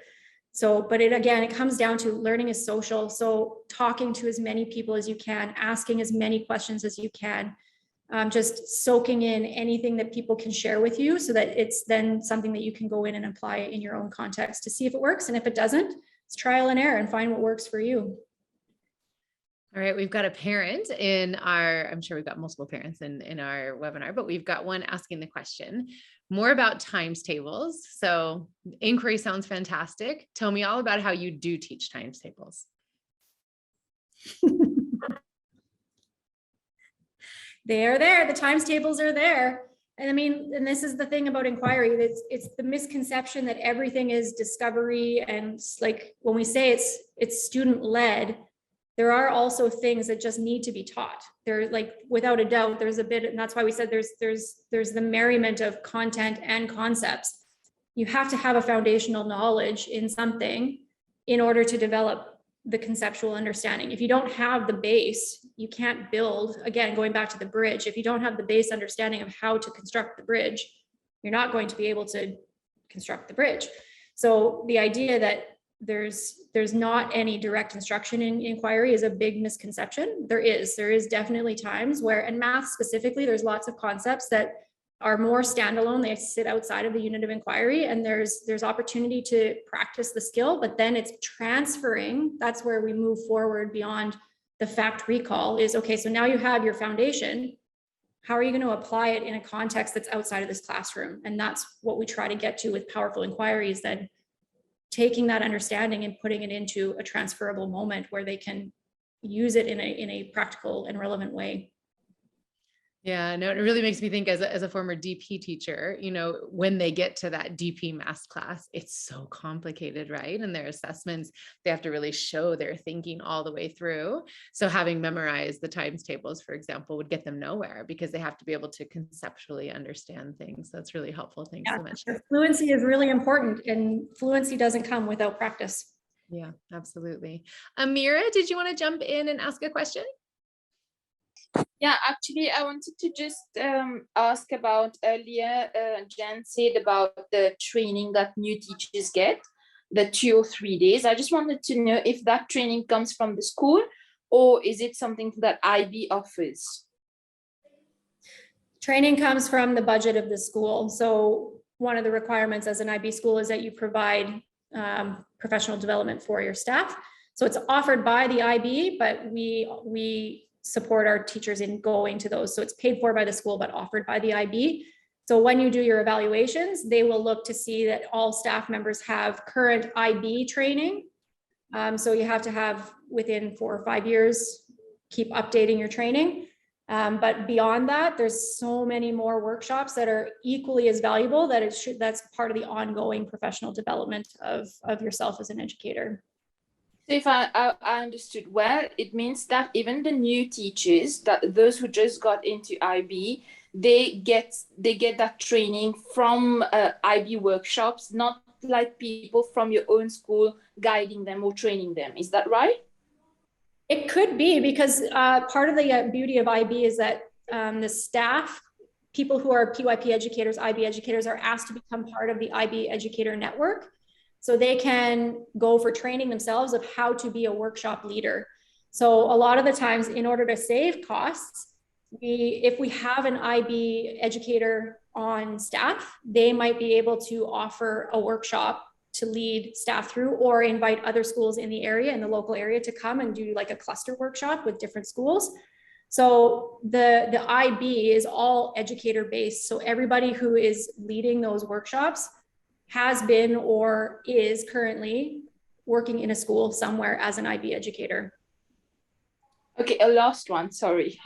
So, but it comes down to learning is social. So talking to as many people as you can, asking as many questions as you can, just soaking in anything that people can share with you, so that it's then something that you can go in and apply in your own context to see if it works. And if it doesn't, it's trial and error and find what works for you. All right, we've got a parent I'm sure we've got multiple parents in our webinar, but we've got one asking the question more about times tables. So inquiry sounds fantastic. Tell me all about how you do teach times tables. They're there, the times tables are there. And I mean, and this is the thing about inquiry, it's the misconception that everything is discovery. And like when we say it's student led, there are also things that just need to be taught. There, like, without a doubt, there's a bit, and that's why we said there's the merriment of content and concepts. You have to have a foundational knowledge in something in order to develop the conceptual understanding. If you don't have the base, you can't build, again, going back to the bridge, if you don't have the base understanding of how to construct the bridge, you're not going to be able to construct the bridge. So the idea that there's not any direct instruction in inquiry is a big misconception. There is definitely times where, and math specifically, there's lots of concepts that are more standalone. They sit outside of the unit of inquiry, and there's opportunity to practice the skill, but then it's transferring. That's where we move forward beyond the fact recall is, okay, so now you have your foundation. How are you going to apply it in a context that's outside of this classroom? And that's what we try to get to with powerful inquiries, then taking that understanding and putting it into a transferable moment where they can use it in a practical and relevant way. Yeah, no, it really makes me think as a former DP teacher, you know, when they get to that DP math class, it's so complicated, right? And their assessments, they have to really show their thinking all the way through. So having memorized the times tables, for example, would get them nowhere because they have to be able to conceptually understand things. That's really helpful. Thanks so much. Fluency is really important, and fluency doesn't come without practice. Yeah, absolutely. Amira, did you want to jump in and ask a question? Yeah, actually, I wanted to just ask about earlier, Jen said about the training that new teachers get, the 2 or 3 days. I just wanted to know if that training comes from the school or is it something that IB offers? Training comes from the budget of the school. So one of the requirements as an IB school is that you provide professional development for your staff. So it's offered by the IB, but we support our teachers in going to those. So it's paid for by the school, but offered by the IB. So when you do your evaluations, they will look to see that all staff members have current IB training. So you have to have within 4 or 5 years, keep updating your training. But beyond that, there's so many more workshops that are equally as valuable that that's part of the ongoing professional development of yourself as an educator. So if I understood well, it means that even the new teachers, that those who just got into IB, they get that training from IB workshops, not like people from your own school guiding them or training them. Is that right? It could be, because part of the beauty of IB is that the staff, people who are PYP educators, IB educators, are asked to become part of the IB educator network. So they can go for training themselves of how to be a workshop leader. So a lot of the times, in order to save costs, if we have an IB educator on staff, they might be able to offer a workshop to lead staff through, or invite other schools in the area, in the local area, to come and do like a cluster workshop with different schools. So the IB is all educator based. So everybody who is leading those workshops has been or is currently working in a school somewhere as an IB educator. Okay, a last one, sorry.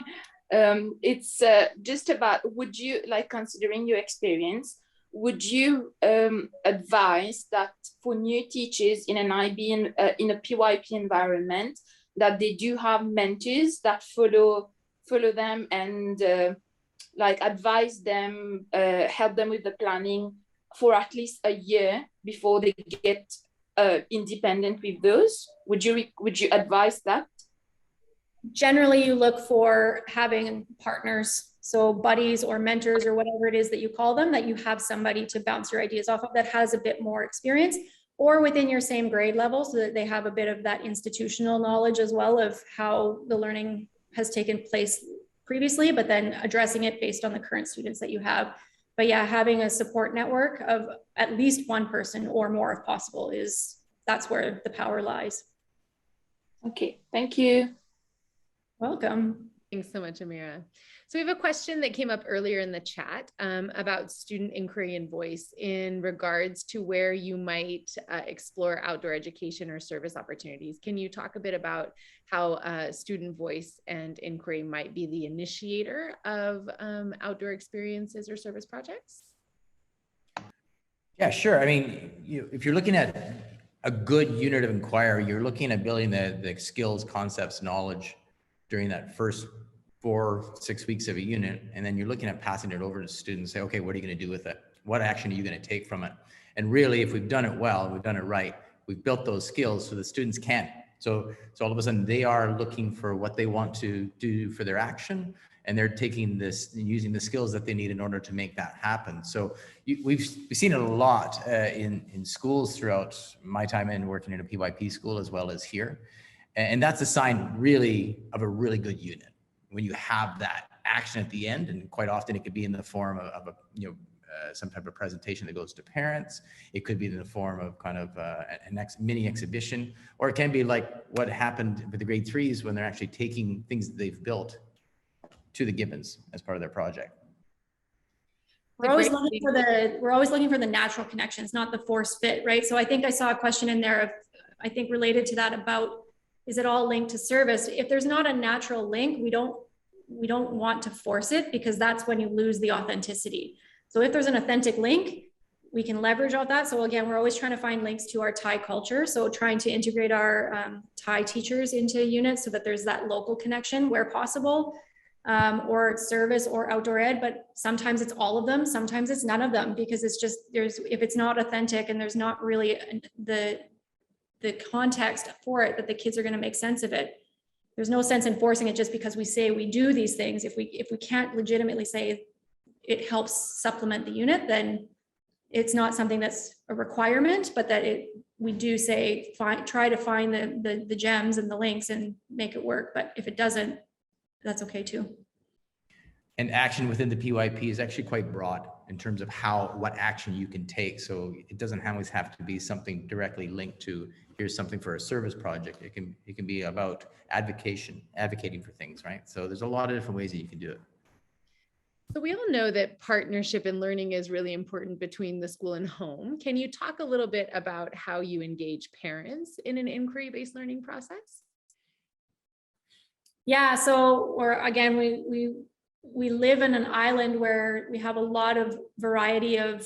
It's just about, would you, like, considering your experience, would you advise that for new teachers in an IB, in a PYP environment, that they do have mentors that follow them and like advise them, help them with the planning for at least a year before they get independent with those? Would you advise that? Generally, you look for having partners, so buddies or mentors or whatever it is that you call them, that you have somebody to bounce your ideas off of that has a bit more experience, or within your same grade level, so that they have a bit of that institutional knowledge as well of how the learning has taken place previously, but then addressing it based on the current students that you have. But yeah, having a support network of at least one person or more if possible, that's where the power lies. Okay, thank you. Welcome. Thanks so much, Amira. So we have a question that came up earlier in the chat about student inquiry and voice in regards to where you might explore outdoor education or service opportunities. Can you talk a bit about how student voice and inquiry might be the initiator of outdoor experiences or service projects? Yeah, sure. I mean, if you're looking at a good unit of inquiry, you're looking at building the skills, concepts, knowledge during that first 4-6 weeks of a unit. And then you're looking at passing it over to students, say, okay, what are you going to do with it? What action are you going to take from it? And really, if we've done it well, we've done it right, we've built those skills so the students can. So all of a sudden they are looking for what they want to do for their action, and they're taking this and using the skills that they need in order to make that happen. So we've seen it a lot in schools throughout my time in working in a PYP school as well as here. And that's a sign really of a really good unit, when you have that action at the end. And quite often it could be in the form of a, some type of presentation that goes to parents. It could be in the form of kind of a mini exhibition, or it can be like what happened with the grade 3s when they're actually taking things that they've built to the Gibbons as part of their project. We're always looking for the natural connections, not the force fit, right? So I think I saw a question in there of, I think related to that, about, is it all linked to service? If there's not a natural link, we don't want to force it, because that's when you lose the authenticity. So if there's an authentic link, we can leverage off that. So again, we're always trying to find links to our Thai culture. So trying to integrate our Thai teachers into units so that there's that local connection where possible, or service or outdoor ed, but sometimes it's all of them. Sometimes it's none of them, because it's just, if it's not authentic and there's not really the context for it, that the kids are going to make sense of it. There's no sense in forcing it just because we say we do these things. If we can't legitimately say it helps supplement the unit, then it's not something that's a requirement, but that we do say, try to find the gems and the links and make it work. But if it doesn't, that's okay too. And action within the PYP is actually quite broad in terms of what action you can take. So it doesn't always have to be something directly linked to here's something for a service project. It can be about advocating for things, right? So there's a lot of different ways that you can do it. So we all know that partnership in learning is really important between the school and home. Can you talk a little bit about how you engage parents in an inquiry-based learning process? Yeah, so again, we live in an island where we have a lot of variety of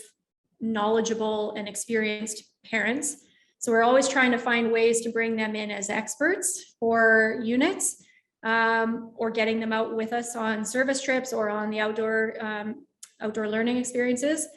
knowledgeable and experienced parents. So we're always trying to find ways to bring them in as experts for units, or getting them out with us on service trips or on the outdoor learning experiences.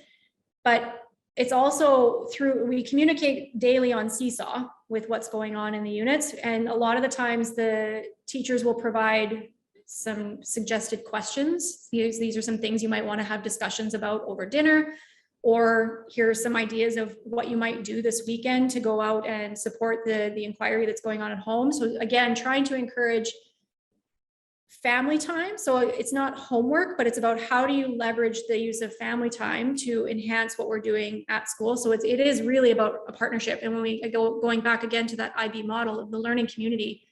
But it's also we communicate daily on Seesaw with what's going on in the units. And a lot of the times the teachers will provide some suggested questions. These are some things you might want to have discussions about over dinner, or here's some ideas of what you might do this weekend to go out and support the inquiry that's going on at home. So again, trying to encourage family time. So it's not homework, but it's about how do you leverage the use of family time to enhance what we're doing at school. So it is really about a partnership. And when we going back again to that IB model of the learning community,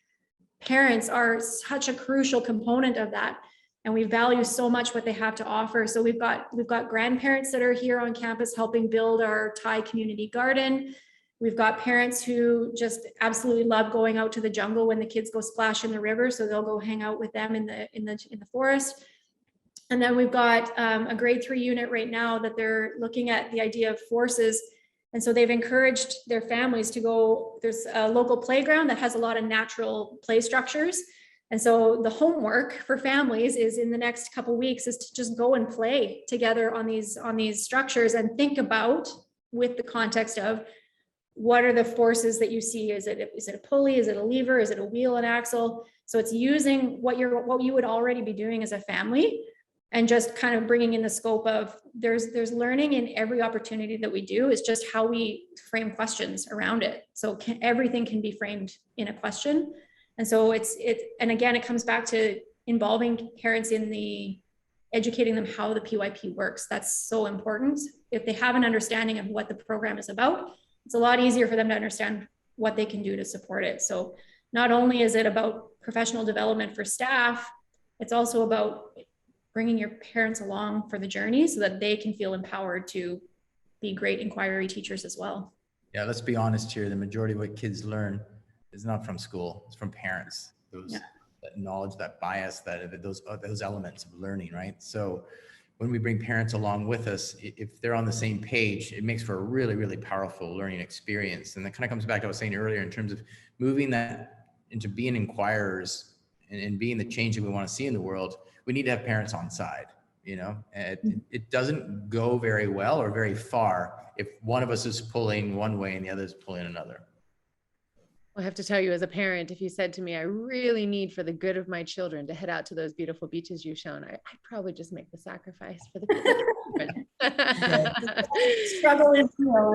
parents are such a crucial component of that. And we value so much what they have to offer. So we've got grandparents that are here on campus helping build our Thai community garden. We've got parents who just absolutely love going out to the jungle when the kids go splash in the river. So they'll go hang out with them in the forest. And then we've got a grade 3 unit right now that they're looking at the idea of forces. And so they've encouraged their families to go, there's a local playground that has a lot of natural play structures. And so the homework for families is in the next couple of weeks is to just go and play together on these structures and think about, with the context of, what are the forces that you see? Is it a pulley? Is it a lever? Is it a wheel and axle? So it's using what you would already be doing as a family, and just kind of bringing in the scope of there's learning in every opportunity that we do. It's just how we frame questions around it. So everything can be framed in a question. And so and again, it comes back to involving parents in educating them how the PYP works. That's so important. If they have an understanding of what the program is about, it's a lot easier for them to understand what they can do to support it. So not only is it about professional development for staff, it's also about bringing your parents along for the journey so that they can feel empowered to be great inquiry teachers as well. Yeah, let's be honest here. The majority of what kids learn is not from school, it's from parents. That knowledge, that bias, those elements of learning, right? So when we bring parents along with us, if they're on the same page, it makes for a really, really powerful learning experience. And that kind of comes back to what I was saying earlier in terms of moving that into being inquirers and being the change that we want to see in the world. We need to have parents on side, and it doesn't go very well or very far if one of us is pulling one way and the other is pulling another. I have to tell you, as a parent, if you said to me, I really need for the good of my children to head out to those beautiful beaches you've shown, I'd probably just make the sacrifice for the children.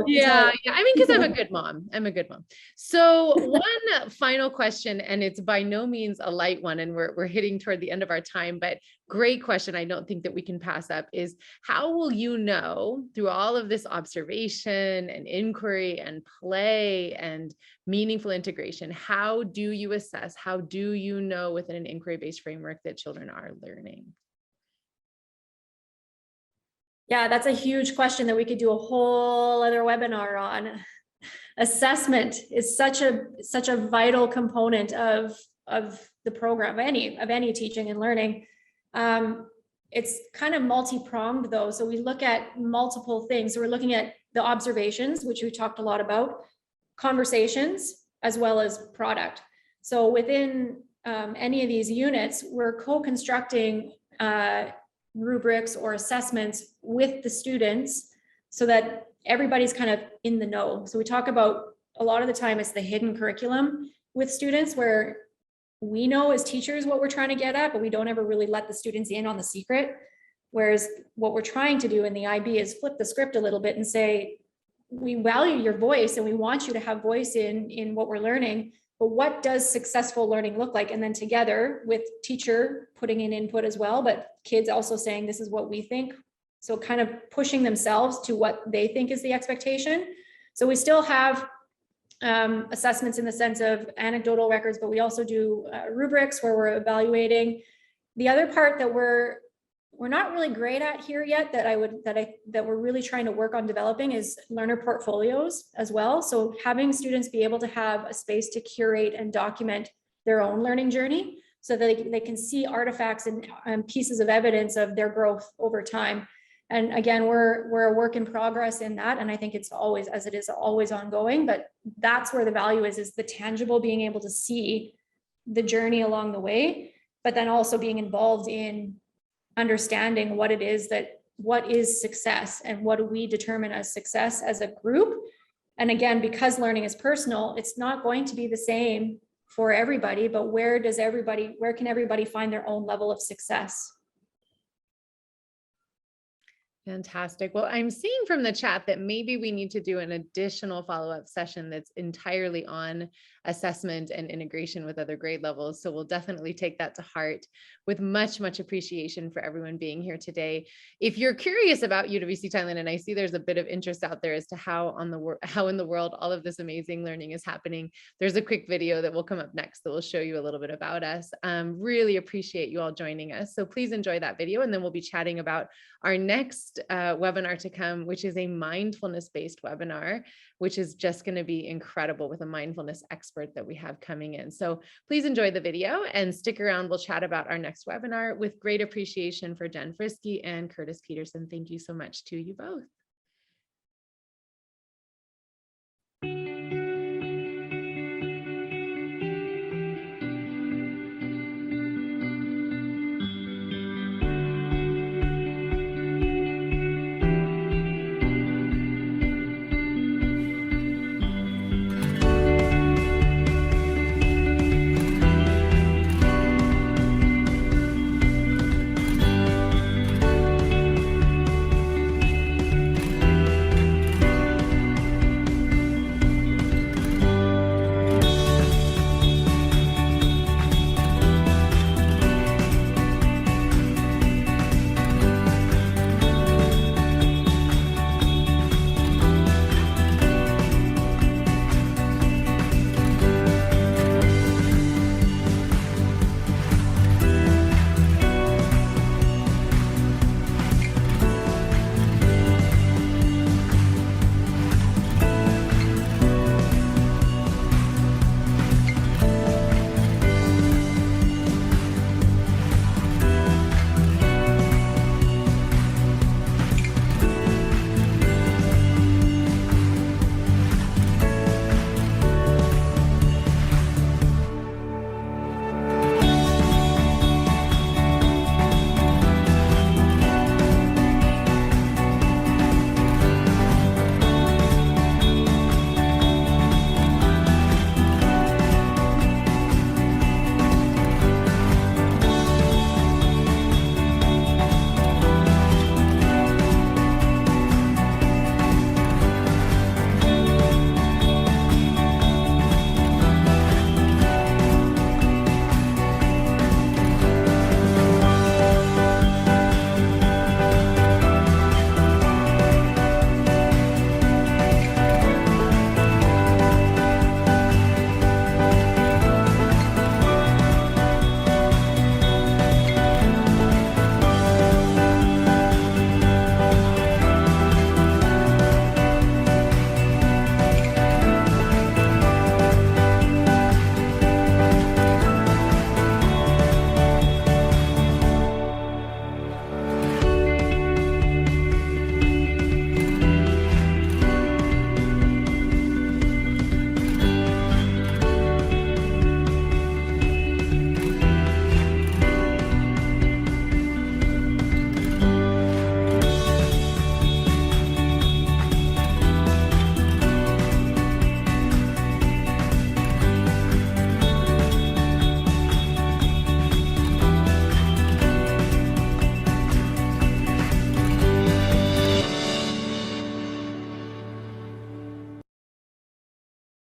Yeah. I mean, because I'm a good mom. So one final question, and it's by no means a light one, and we're hitting toward the end of our time, but great question. I don't think that we can pass up is, how will you know through all of this observation and inquiry and play and meaningful integration, how do you assess, how do you know within an inquiry-based framework that children are learning? Yeah, that's a huge question that we could do a whole other webinar on. Assessment is such a vital component of the program, of any teaching and learning. It's kind of multi-pronged though. So we look at multiple things. So we're looking at the observations, which we talked a lot about, conversations, as well as product. So within any of these units, we're co-constructing rubrics or assessments with the students so that everybody's kind of in the know. So we talk about, a lot of the time it's the hidden curriculum with students where we know as teachers what we're trying to get at, but we don't ever really let the students in on the secret. Whereas what we're trying to do in the IB is flip the script a little bit and say, we value your voice and we want you to have voice in what we're learning, but what does successful learning look like? And then together with teacher putting in input as well, but kids also saying, this is what we think. So kind of pushing themselves to what they think is the expectation. So we still have assessments in the sense of anecdotal records, but we also do rubrics where we're evaluating. The other part that we're not really great at here yet that we're really trying to work on developing is learner portfolios as well. So having students be able to have a space to curate and document their own learning journey so that they can see artifacts and pieces of evidence of their growth over time. And again, we're a work in progress in that. And I think it's always, as it is always ongoing, but that's where the value is the tangible, being able to see the journey along the way, but then also being involved in understanding what is success and what do we determine as success as a group. And again, because learning is personal, it's not going to be the same for everybody, but where can everybody find their own level of success? Fantastic. Well, I'm seeing from the chat that maybe we need to do an additional follow-up session that's entirely on assessment and integration with other grade levels. So we'll definitely take that to heart with much, much appreciation for everyone being here today. If you're curious about UWC Thailand, and I see there's a bit of interest out there as to how in the world all of this amazing learning is happening, there's a quick video that will come up next that will show you a little bit about us. Really appreciate you all joining us. So please enjoy that video, and then we'll be chatting about our next webinar to come, which is a mindfulness-based webinar, which is just going to be incredible with a mindfulness expert that we have coming in. So please enjoy the video and stick around. We'll chat about our next webinar with great appreciation for Jen Friske and Kurtis Peterson. Thank you so much to you both.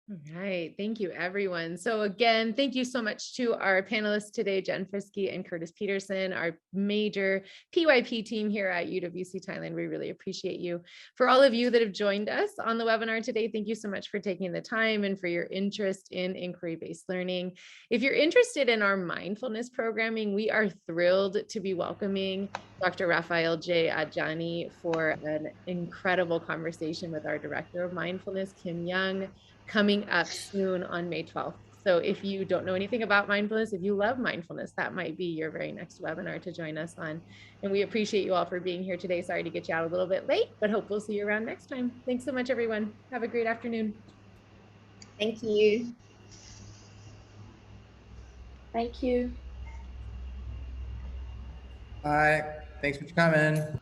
All right. Thank you, everyone. So again, thank you so much to our panelists today, Jen Friske and Kurtis Peterson, our major PYP team here at UWC Thailand. We really appreciate you. For all of you that have joined us on the webinar today, thank you so much for taking the time and for your interest in inquiry-based learning. If you're interested in our mindfulness programming, we are thrilled to be welcoming Dr. Raphael J. Adjani for an incredible conversation with our Director of Mindfulness, Kim Young, coming up soon on May 12th. So if you don't know anything about mindfulness, if you love mindfulness, that might be your very next webinar to join us on. And we appreciate you all for being here today. Sorry to get you out a little bit late, but hope we'll see you around next time. Thanks so much, everyone. Have a great afternoon. Thank you. Thank you. Bye. Thanks for coming.